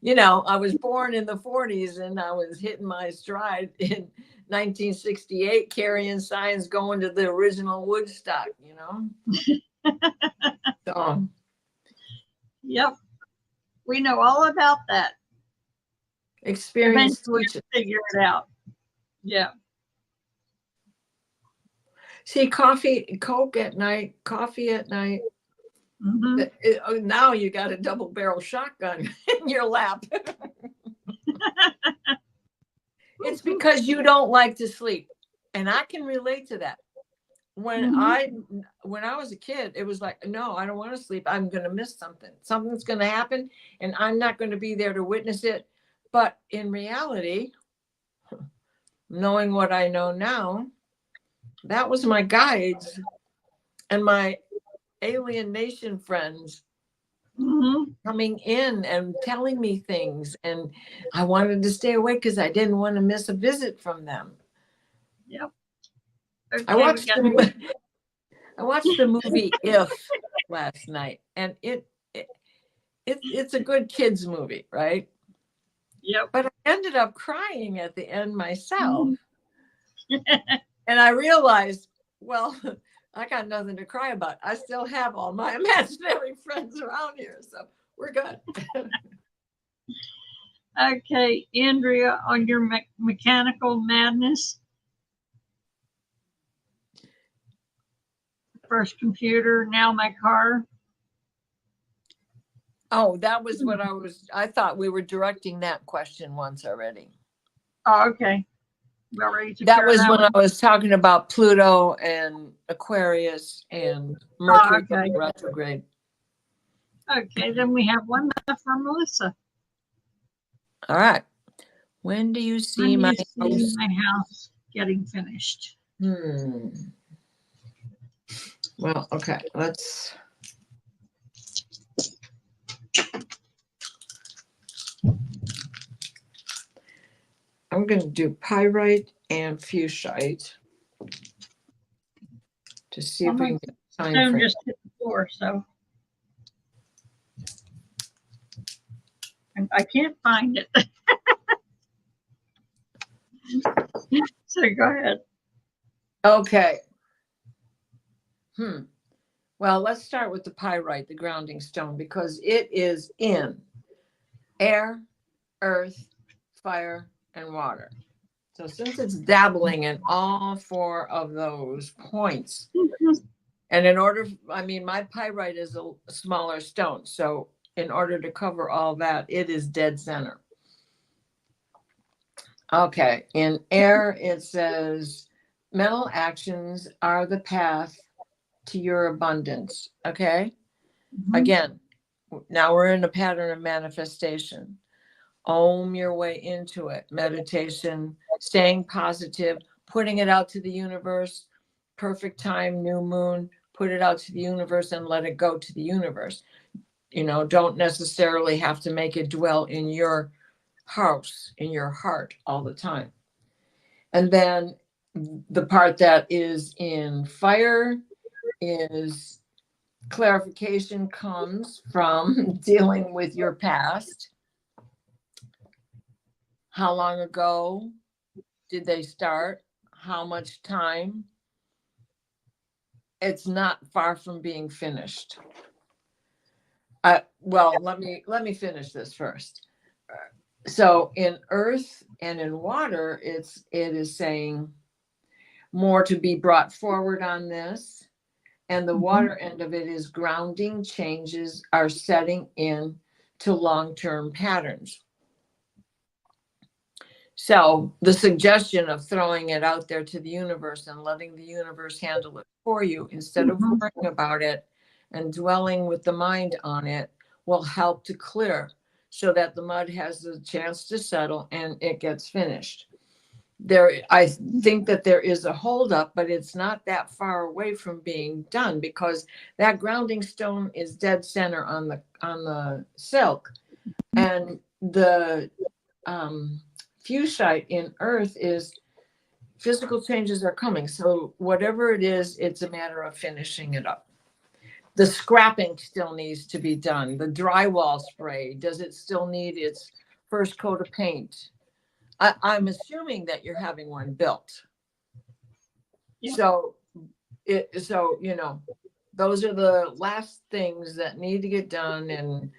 You know, I was born in the 40s and I was hitting my stride in 1968, carrying signs going to the original Woodstock, you know? So, Yep. We know all about that. experience Eventually teaches. figure it out. Yeah. See, Coke at night, coffee at night. Mm-hmm. Now you got a double barrel shotgun in your lap. It's because you don't like to sleep. And I can relate to that. When I was a kid, it was like, no, I don't want to sleep. I'm going to miss something. Something's going to happen and I'm not going to be there to witness it. But in reality, knowing what I know now, that was my guides and my alien nation friends coming in and telling me things. And I wanted to stay awake because I didn't want to miss a visit from them. Yep. Okay, I watched the movie If last night, and it's a good kids movie, right? Yep. But I ended up crying at the end myself. And I realized, well, I got nothing to cry about. I still have all my imaginary friends around here, so we're good. Okay, Andrea, on your mechanical madness. First computer, now my car. Oh, that was what I thought we were directing that question once already. Oh, okay. We already took That care of was that when one. I was talking about Pluto and Aquarius and Mercury okay. retrograde. Okay, then we have one left for Melissa. All right. When do you see my house? My house getting finished? Well, okay, let's. I'm going to do pyrite and fuchsite to see if we can get time Stone frame. just hit the floor, so I can't find it. So go ahead. Okay. Well, let's start with the pyrite, the grounding stone, because it is in air, earth, fire, and water. So since it's dabbling in all four of those points, and in order, I mean, my pyrite is a smaller stone. So in order to cover all that, it is dead center. Okay. In air, it says mental actions are the path to your abundance. Okay. Again, now we're in a pattern of manifestation. Ohm your way into it. Meditation, staying positive, putting it out to the universe. Perfect time, new moon, put it out to the universe and let it go to the universe. You know, don't necessarily have to make it dwell in your house, in your heart all the time. And then the part that is in fire is clarification comes from dealing with your past. How long ago did they start? How much time? It's not far from being finished. Well, let me finish this first. So in earth and in water, it is saying more to be brought forward on this. And the water end of it is grounding changes are setting in to long-term patterns. So the suggestion of throwing it out there to the universe and letting the universe handle it for you instead of worrying about it and dwelling with the mind on it will help to clear so that the mud has the chance to settle and it gets finished. I think that there is a holdup, but it's not that far away from being done because that grounding stone is dead center on the silk, and the fuchsite in earth is physical changes are coming. So whatever it is, it's a matter of finishing it up. The scrapping still needs to be done. The drywall spray, does it still need its first coat of paint? I'm assuming that you're having one built. Yeah. So those are the last things that need to get done. And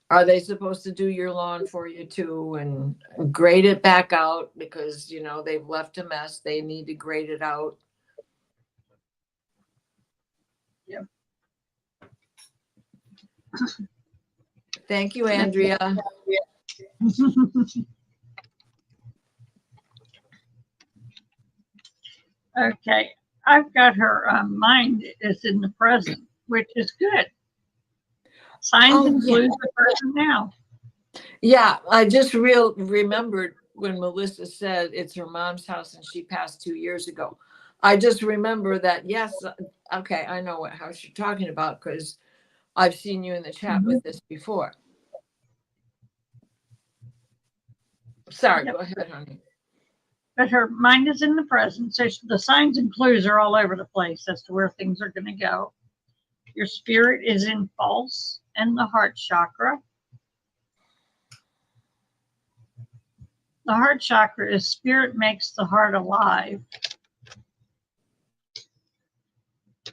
are they supposed to do your lawn for you too and grade it back out because they've left a mess. They need to grade it out. Yep. Thank you, Andrea. Okay, I've got her mind is in the present, which is good. Signs and clues the present now. Yeah, I just remembered when Melissa said it's her mom's house and she passed 2 years ago. I just remember that, yes, okay, I know what house you're talking about because I've seen you in the chat with this before. Sorry, Yep. Go ahead, honey. But her mind is in the present, so the signs and clues are all over the place as to where things are going to go. Your spirit is in false and the heart chakra. The heart chakra is spirit makes the heart alive.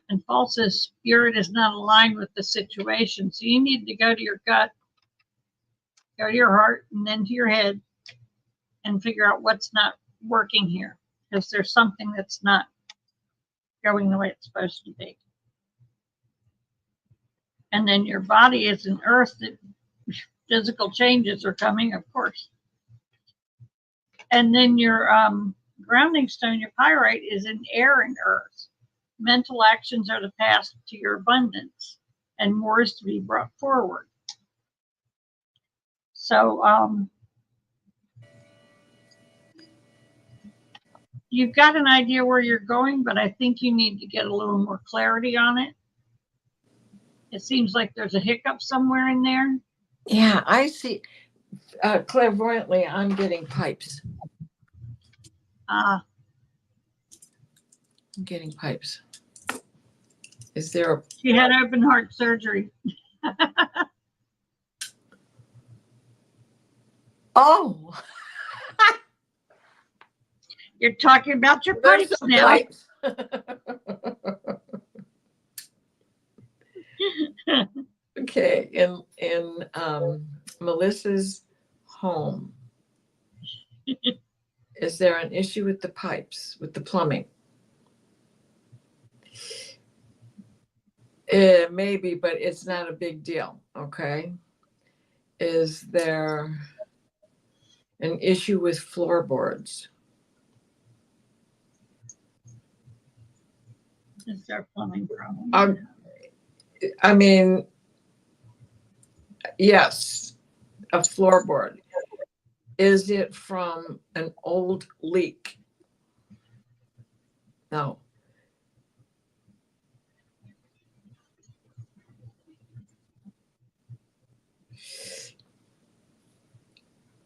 And false is spirit is not aligned with the situation. So you need to go to your gut, go to your heart, and then to your head and figure out what's not working here. Because there's something that's not going the way it's supposed to be. And then your body is an earth that physical changes are coming, of course. And then your grounding stone, your pyrite, is in air and earth. Mental actions are the path to your abundance, and more is to be brought forward. So you've got an idea where you're going, but I think you need to get a little more clarity on it. It seems like there's a hiccup somewhere in there. Yeah, I see. Clairvoyantly, I'm getting pipes. I'm getting pipes. Is there She had open heart surgery. Oh, You're talking about your pipes now. Pipes. Okay, in Melissa's home, is there an issue with the pipes, with the plumbing? Maybe, but it's not a big deal. Okay. Is there an issue with floorboards? Is there a plumbing problem? I mean, yes, a floorboard. Is it from an old leak? No.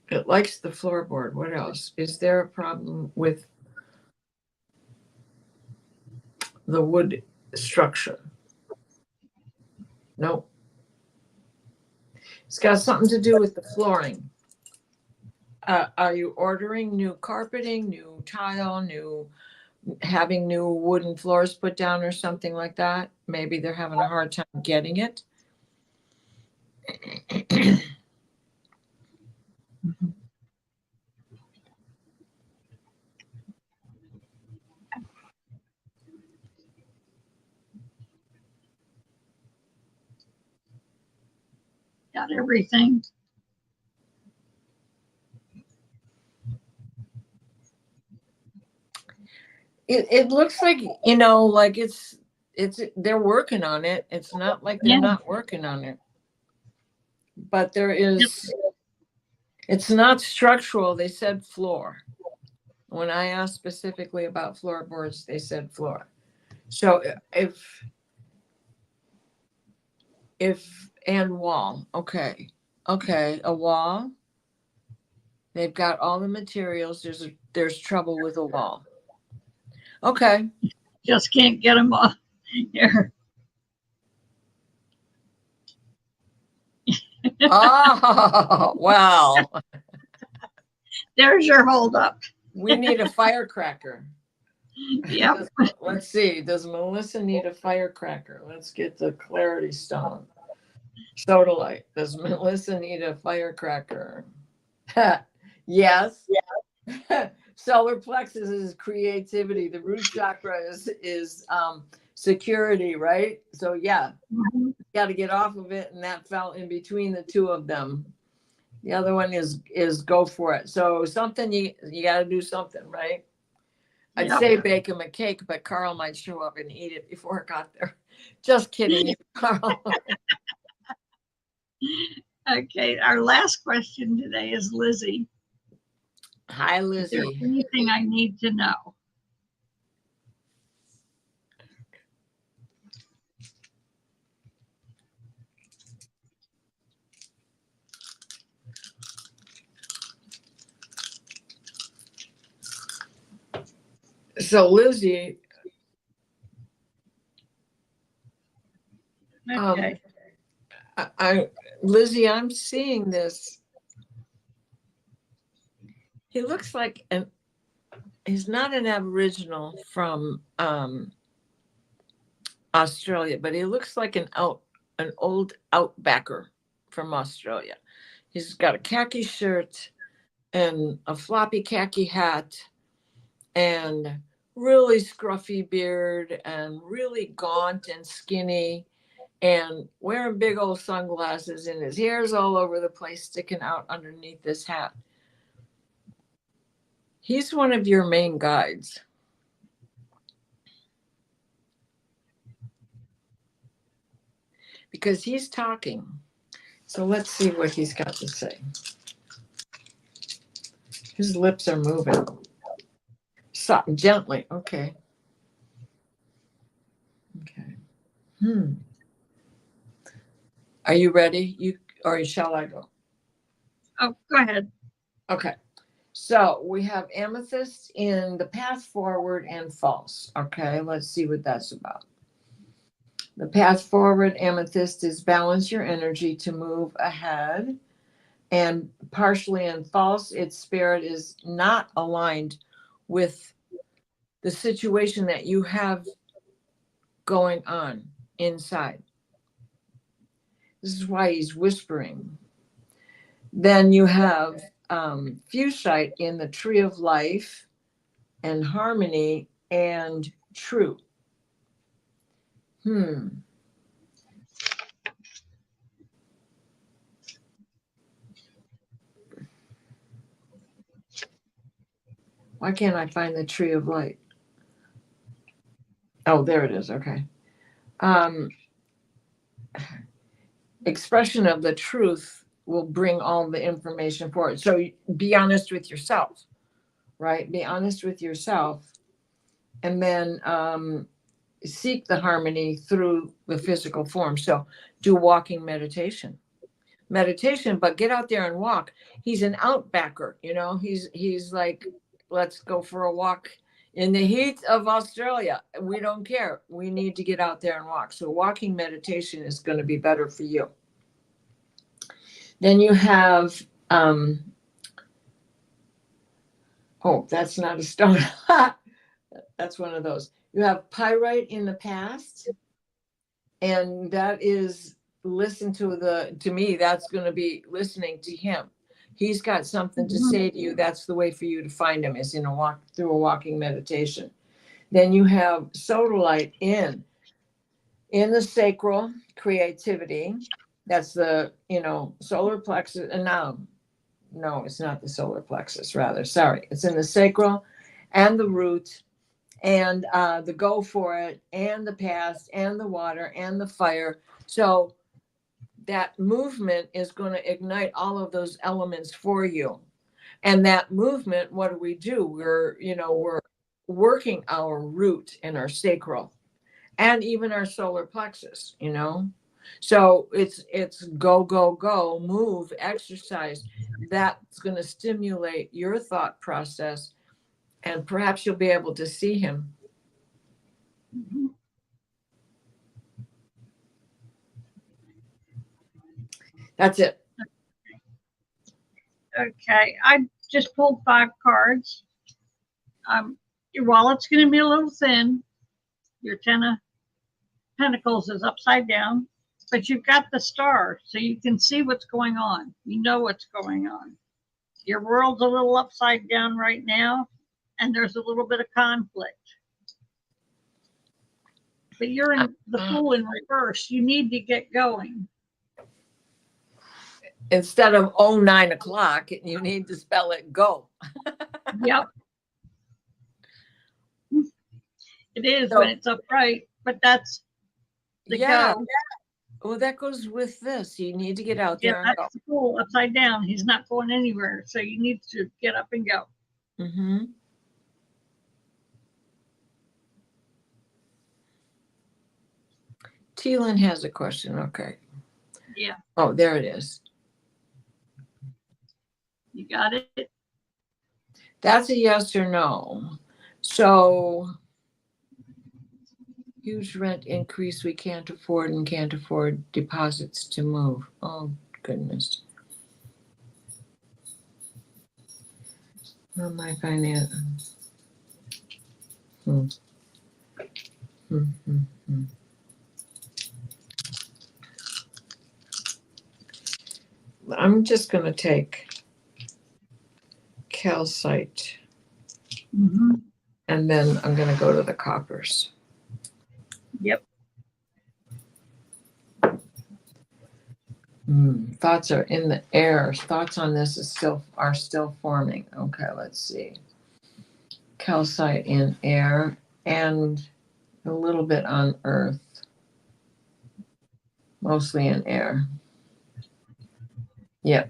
It likes the floorboard. What else? Is there a problem with the wood structure? No. It's got something to do with the flooring. Are you ordering new carpeting, new tile, having new wooden floors put down or something like that? Maybe they're having a hard time getting it. Got everything. It looks like, like it's they're working on it. It's not like they're not working on it. But there is, it's not structural. They said floor. When I asked specifically about floorboards, they said floor. So if and wall, okay, a wall. They've got all the materials. There's trouble with a wall. Okay. Just can't get them off here. Oh, well, There's your holdup. we need a firecracker. Yep. Let's see. Does Melissa need a firecracker? Let's get the clarity stone. Sodalite. Does Melissa need a firecracker? Yes. Solar plexus is creativity. The root chakra is security, right? So yeah, you got to get off of it, and that fell in between the two of them. The other one is go for it. So something you got to do something, right? I'd Yep. say bake him a cake, but Carl might show up and eat it before it got there. Just kidding, Carl. Okay, our last question today is Lizzie. Hi, Is there Lizzie. anything I need to know? So Lizzie, Okay. Lizzie, I'm seeing this. He looks like he's not an Aboriginal from Australia, but he looks like an old outbacker from Australia. He's got a khaki shirt and a floppy khaki hat and really scruffy beard and really gaunt and skinny and wearing big old sunglasses, and his hair's all over the place sticking out underneath this hat. He's one of your main guides. Because he's talking. So let's see what he's got to say. His lips are moving. Gently. Okay. Are you ready? Or shall I go? Oh, go ahead. Okay. So we have amethyst in the path forward and false. Okay, let's see what that's about. The path forward amethyst is balance your energy to move ahead. And partially in false, its spirit is not aligned with the situation that you have going on inside. This is why he's whispering. Then you have Fuchsite in the tree of life and harmony and true. Why can't I find the tree of light? Oh, there it is. Okay. Expression of the truth will bring all the information forward. So be honest with yourself, right? Be honest with yourself, and then seek the harmony through the physical form. So do walking meditation, but get out there and walk. He's an outbacker, he's like, let's go for a walk in the heat of Australia. We don't care. We need to get out there and walk. So walking meditation is going to be better for you. Then you have, that's not a stone. That's one of those. You have pyrite in the past, and that is to me, that's going to be listening to him. He's got something to say to you. That's the way for you to find him, is through a walking meditation. Then you have sodalite in the sacral, creativity. That's the, solar plexus. And no, it's not the solar plexus, rather. Sorry. It's in the sacral and the root and the go for it and the past and the water and the fire. So that movement is going to ignite all of those elements for you. And that movement, what do? We're working our root and our sacral and even our solar plexus, So it's go, go, go, move, exercise. That's going to stimulate your thought process, and perhaps you'll be able to see him. Mhm. That's it. Okay, I just pulled 5 cards. Your wallet's going to be a little thin. Your 10 of Pentacles is upside down, but you've got the star, so you can see what's going on. You know what's going on. Your world's a little upside down right now, and there's a little bit of conflict. But you're in the Fool in reverse. You need to get going. Instead of 9 o'clock, you need to spell it go. Yep. It is So, when it's upright, but that's the go. Well, that goes with this. You need to get out Yeah, there and go. that's the Fool upside down. He's not going anywhere, so you need to get up and go. Mm-hmm. Teelan has a question. Okay. Yeah. Oh, there it is. You got it? That's a yes or no. So, huge rent increase we can't afford and can't afford deposits to move. Oh, goodness. Well, my finance. I'm just going to take calcite, and then I'm going to go to the coppers. Yep. Thoughts are in the air. Thoughts on this are still forming. Okay, let's see. Calcite in air and a little bit on earth, mostly in air. Yeah,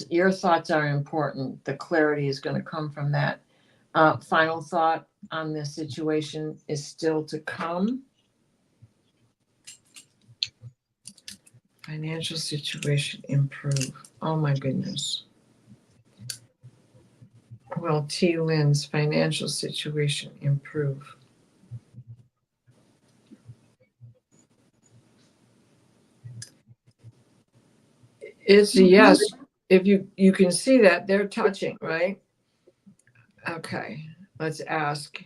your thoughts are important. The clarity is going to come from that. Final thought on this situation is still to come. Financial situation improve. Oh my goodness. Well, T. Lynn's financial situation improve. It's a yes. If you can see that they're touching, right? Okay, let's ask,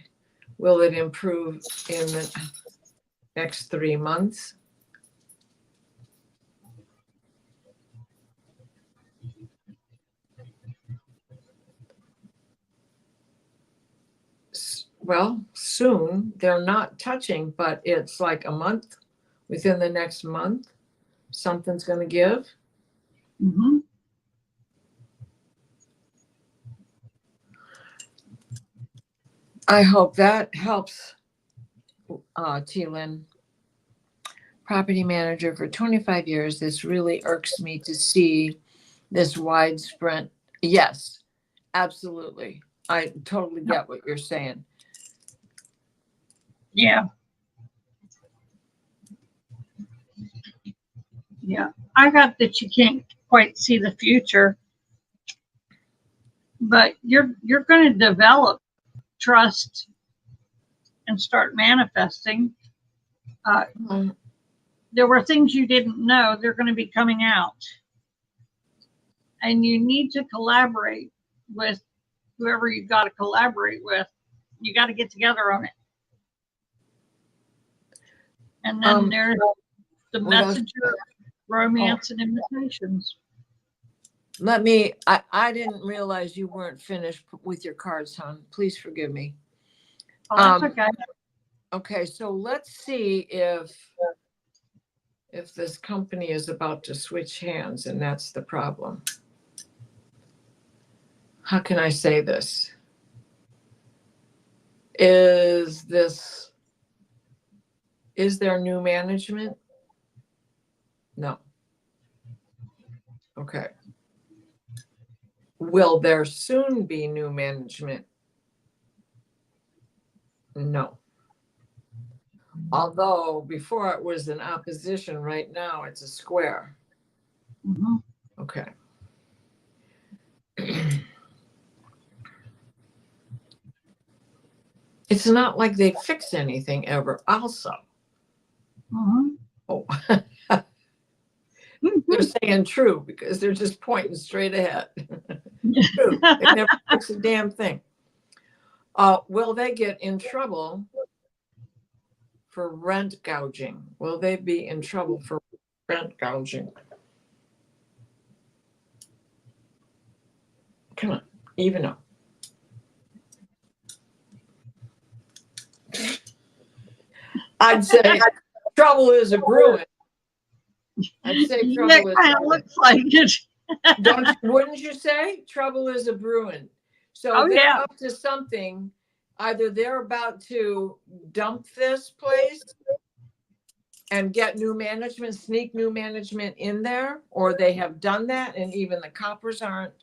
will it improve in the next 3 months? Well, soon. They're not touching, but it's like a month. Within the next month, something's going to give. Mm-hmm. I hope that helps, T-Lynn. Property manager for 25 years. This really irks me to see this widespread. Yes, absolutely. I totally get what you're saying. Yeah. Yeah. I got that you can't quite see the future, but you're going to develop trust and start manifesting. There were things you didn't know, they're going to be coming out. And you need to collaborate with whoever you've got to collaborate with. You got to get together on it. And then there's the messenger, romance, and invitations. I didn't realize you weren't finished with your cards, hon. Please forgive me. Oh, that's okay. Okay, so let's see if this company is about to switch hands, and that's the problem. How can I say this? Is there new management? No. Okay. Will there soon be new management? No. Although before it was an opposition, right now it's a square. Mm-hmm. Okay. It's not like they fix anything ever also. Mm-hmm. Oh, they're saying true because they're just pointing straight ahead. True. They never fix a damn thing. Will they get in trouble for rent gouging? Will they be in trouble for rent gouging? Come on, even up. I'd say trouble is a brewing. I'd say trouble That is kind of looks like it. wouldn't you say? Trouble is a brewing. So Oh, they're yeah. up to something. Either they're about to dump this place and get new management, sneak new management in there, or they have done that, and even the coppers aren't.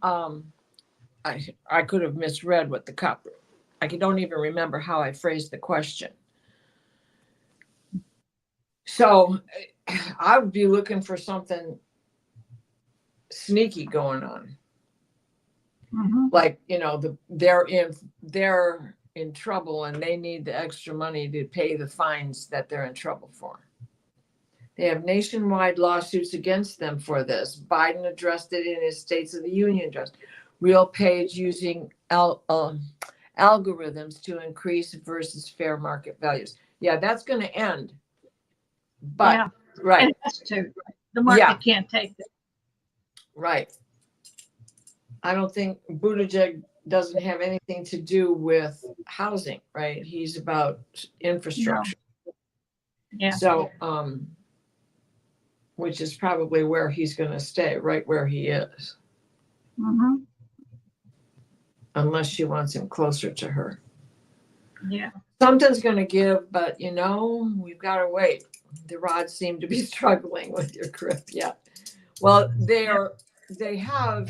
I could have misread what the copper. I don't even remember how I phrased the question. So I would be looking for something sneaky going on. Mm-hmm. Like, they're in trouble and they need the extra money to pay the fines that they're in trouble for. They have nationwide lawsuits against them for this. Biden addressed it in his States of the Union address. RealPage using algorithms to increase versus fair market values. Yeah, that's going to end. But Yeah. right. It has to. The market can't take it. Right. I don't think Buttigieg doesn't have anything to do with housing, right? He's about infrastructure. No. Yeah. So, which is probably where he's going to stay, right where he is. Mm-hmm. Unless she wants him closer to her. Yeah. Something's going to give, but we've got to wait. The rods seem to be struggling with your grip. Yeah. Well, they have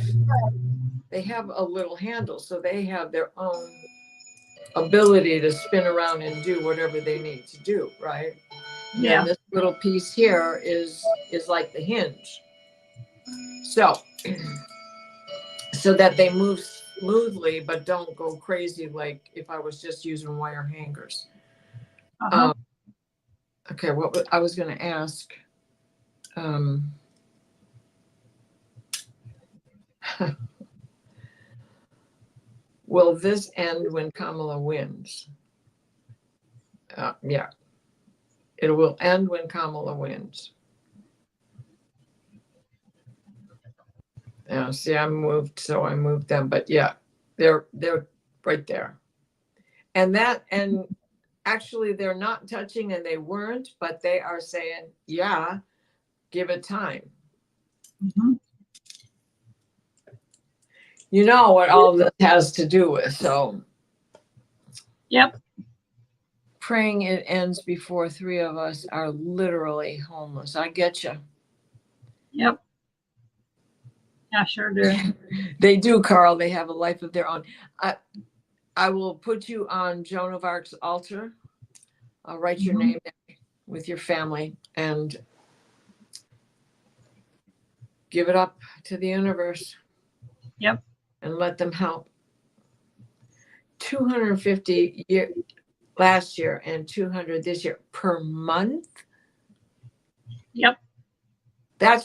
a little handle, so they have their own ability to spin around and do whatever they need to do, right? Yeah. And this little piece here is like the hinge. So that they move smoothly but don't go crazy like if I was just using wire hangers. Uh-huh. Okay, what I was going to ask. Will this end when Kamala wins? Yeah. It will end when Kamala wins. Yeah, see, I moved them, but yeah, they're right there. And actually they're not touching and they weren't, but they are saying, yeah, give it time. Mm-hmm. You know what all this has to do with, so. Yep. Praying it ends before three of us are literally homeless. I get you. Yep. I sure do. They do, Carl. They have a life of their own. I will put you on Joan of Arc's altar. I'll write your name with your family and give it up to the universe. Yep. And let them help. 250 last year and 200 this year per month. Yep. That is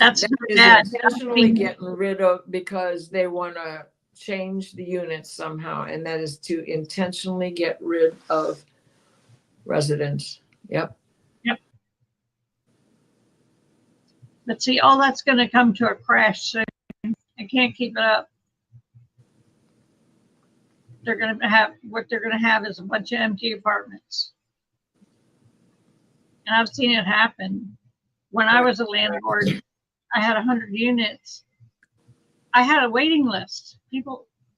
bad. intentionally getting rid of because they want to change the units somehow, and that is to intentionally get rid of residents. Yep. Yep. But see, all that's going to come to a crash soon. I can't keep it up. They're going to have is a bunch of empty apartments. And I've seen it happen. When I was a landlord, I had 100 units. I had a waiting list.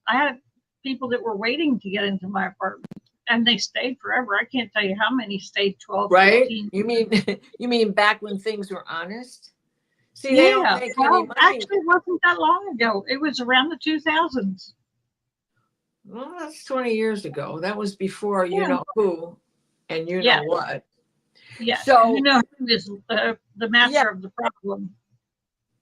I had people that were waiting to get into my apartment, and they stayed forever. I can't tell you how many stayed 12, right? 15. You mean back when things were honest? See, they don't Yeah. make any Well, money. actually, it wasn't that long ago. It was around the 2000s. Well, that's 20 years ago. That was before you Yeah. know who and you Yeah. know what. Yes. So, You know who is the master yeah, of the problem.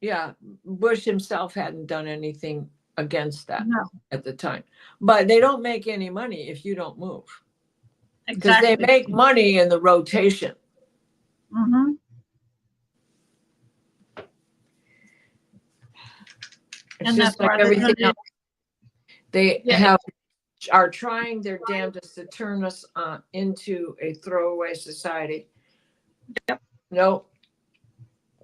yeah, Bush himself hadn't done anything against that No, at the time. But they don't make any money if you don't move because they exactly. make money in the rotation. Mm-hmm. It's And just that's like why they're everything going to, else. They yeah. are trying their damnedest to turn us into a throwaway society. Yep. Nope,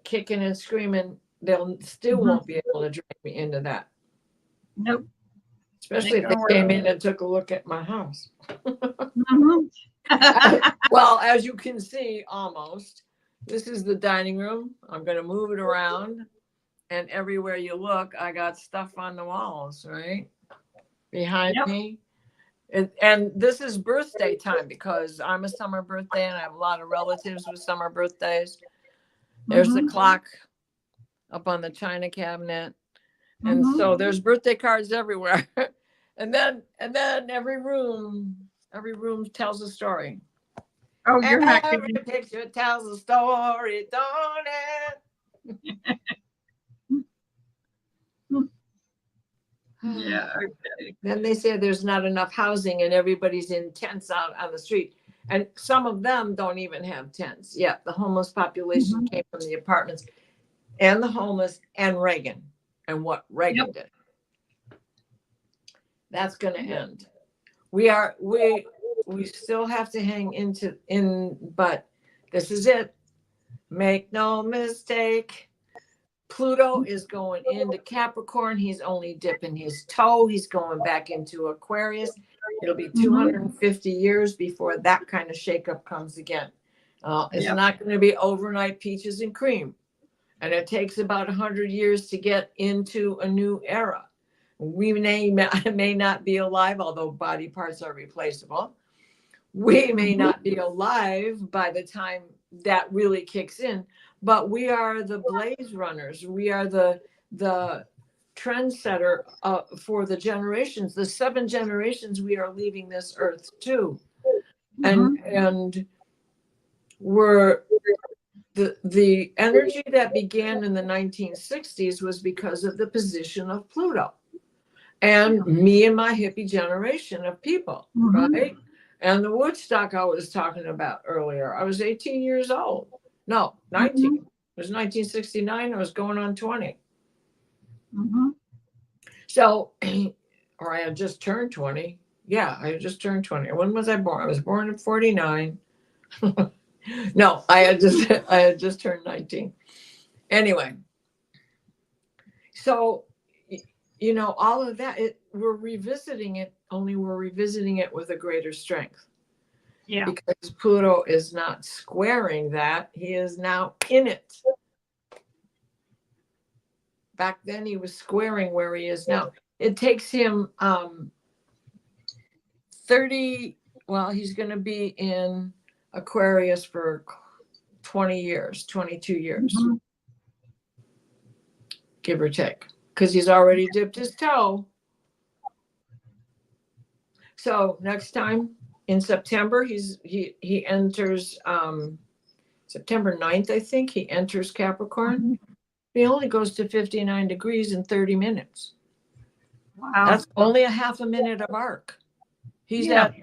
kicking and screaming, they'll still Mm-hmm. won't be able to drag me into that. Nope. Especially Ain't if they gonna work. came in and took a look at my house. Mm-hmm. Well, as you can see, almost, this is the dining room. I'm going to move it around. And everywhere you look, I got stuff on the walls, right? Behind Yep. me. And this is birthday time because I'm a summer birthday and I have a lot of relatives with summer birthdays. There's the Mm-hmm. clock up on the china cabinet. And Mm-hmm. so there's birthday cards everywhere. and then every room tells a story. Oh, you're not Every kidding. picture tells a story, don't it? Yeah. Okay. Then they say there's not enough housing and everybody's in tents out on the street. And some of them don't even have tents. Yeah, the homeless population Mm-hmm. came from the apartments and the homeless and Reagan and what Reagan Yep. did. That's going to Yep. end. We still have to hang in, but this is it. Make no mistake. Pluto is going into Capricorn. He's only dipping his toe. He's going back into Aquarius. It'll be Mm-hmm. 250 years before that kind of shakeup comes again. It's Yep. not going to be overnight peaches and cream. And it takes about 100 years to get into a new era. We may not be alive, although body parts are replaceable. We may Mm-hmm. not be alive by the time that really kicks in, but we are the blaze runners. We are the trendsetter for the generations, the 7 generations we are leaving this earth to. Mm-hmm. And we're the energy that began in the 1960s was because of the position of Pluto and me and my hippie generation of people, Mm-hmm. right? And the Woodstock I was talking about earlier, I was 18 years old. No, 19. Mm-hmm. It was 1969. I was going on 20. Mm-hmm. So, or I had just turned 20. Yeah, I had just turned 20. When was I born? I was born in 49. No, I had just turned 19. Anyway, so all of that, we're revisiting it, only we're revisiting it with a greater strength. Yeah. Because Pluto is not squaring that, he is now in it. Back then he was squaring where he is now. It takes him 30, well, he's going to be in Aquarius for 20 years, 22 years, Mm-hmm. give or take, because he's already dipped his toe. So next time in September, he enters September 9th, I think, he enters Capricorn. Mm-hmm. He only goes to 59 degrees in 30 minutes. Wow. That's only a half a minute of arc. He's Yeah. at,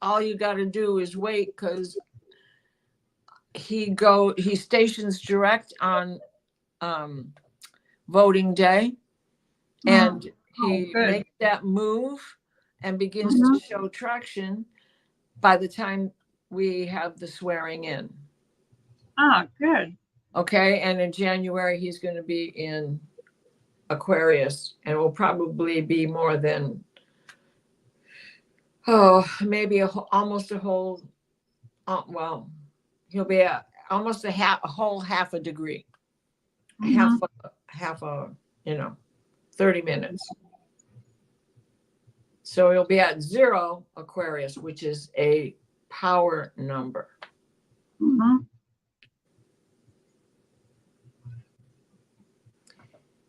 all you got to do is wait because he stations direct on voting day, and he good. makes that move and begins Mm-hmm. to show traction by the time we have the swearing in. Ah, good. Okay, and in January he's going to be in Aquarius, and will probably be more than maybe almost a whole. Well, he'll be almost a whole half a degree, Mm-hmm. half a 30 minutes. So he'll be at 0 Aquarius, which is a power number. Mm-hmm.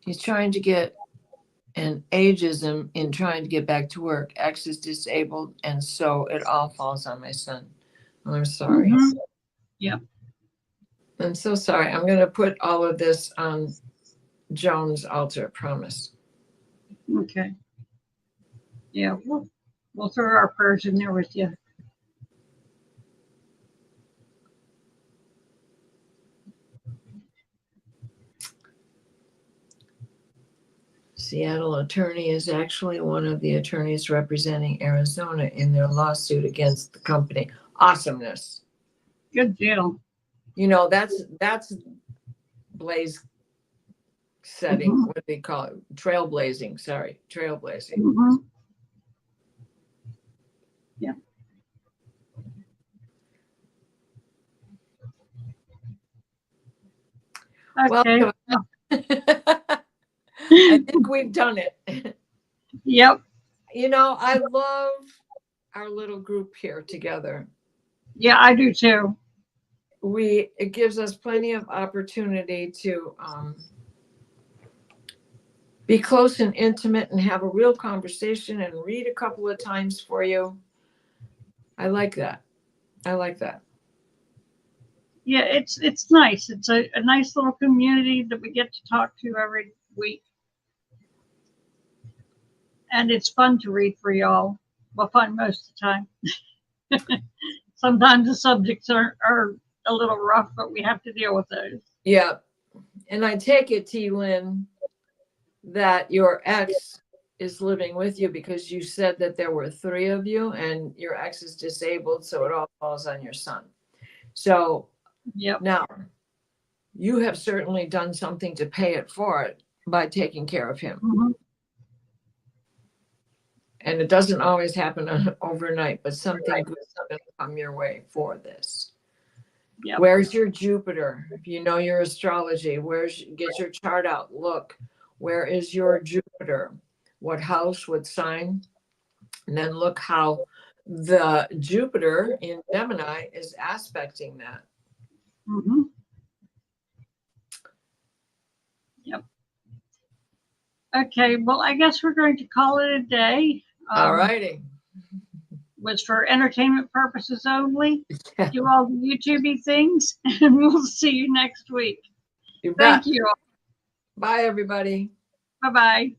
He's trying to get an ageism in trying to get back to work. X is disabled, and so it all falls on my son. I'm sorry. Mhm. Yep. I'm so sorry. I'm going to put all of this on Joan's altar, promise. Okay. Yeah, we'll throw our prayers in there with you. Seattle attorney is actually one of the attorneys representing Arizona in their lawsuit against the company. Awesomeness. Good deal. You know, that's blaze setting. Mhm. What do they call it? Trailblazing. Sorry, trailblazing. Mhm. Yeah. Well, Okay. I think we've done it. Yep. You know, I love our little group here together. Yeah, I do too. It gives us plenty of opportunity to be close and intimate and have a real conversation and read a couple of times for you. I like that. I like that. Yeah, it's nice. It's a nice little community that we get to talk to every week. And it's fun to read for y'all. Well, fun most of the time. Sometimes the subjects are a little rough, but we have to deal with those. Yeah. And I take it, T. Lynn, that your ex is living with you because you said that there were 3 of you and your ex is disabled, so it all falls on your son. So Yep. now you have certainly done something to pay it forward by taking care of him. Mhm. And it doesn't always happen overnight, but something good is going to come your way for this. Yep. Where's your Jupiter? If you know your astrology, get your chart out. Look, where is your Jupiter? What house, what sign? And then look how the Jupiter in Gemini is aspecting that. Mhm. Yep. Okay, well, I guess we're going to call it a day. All righty. Was for entertainment purposes only. Do all the YouTubey things, and we'll see you next week. You bet. Thank you. Bye, everybody. Bye bye.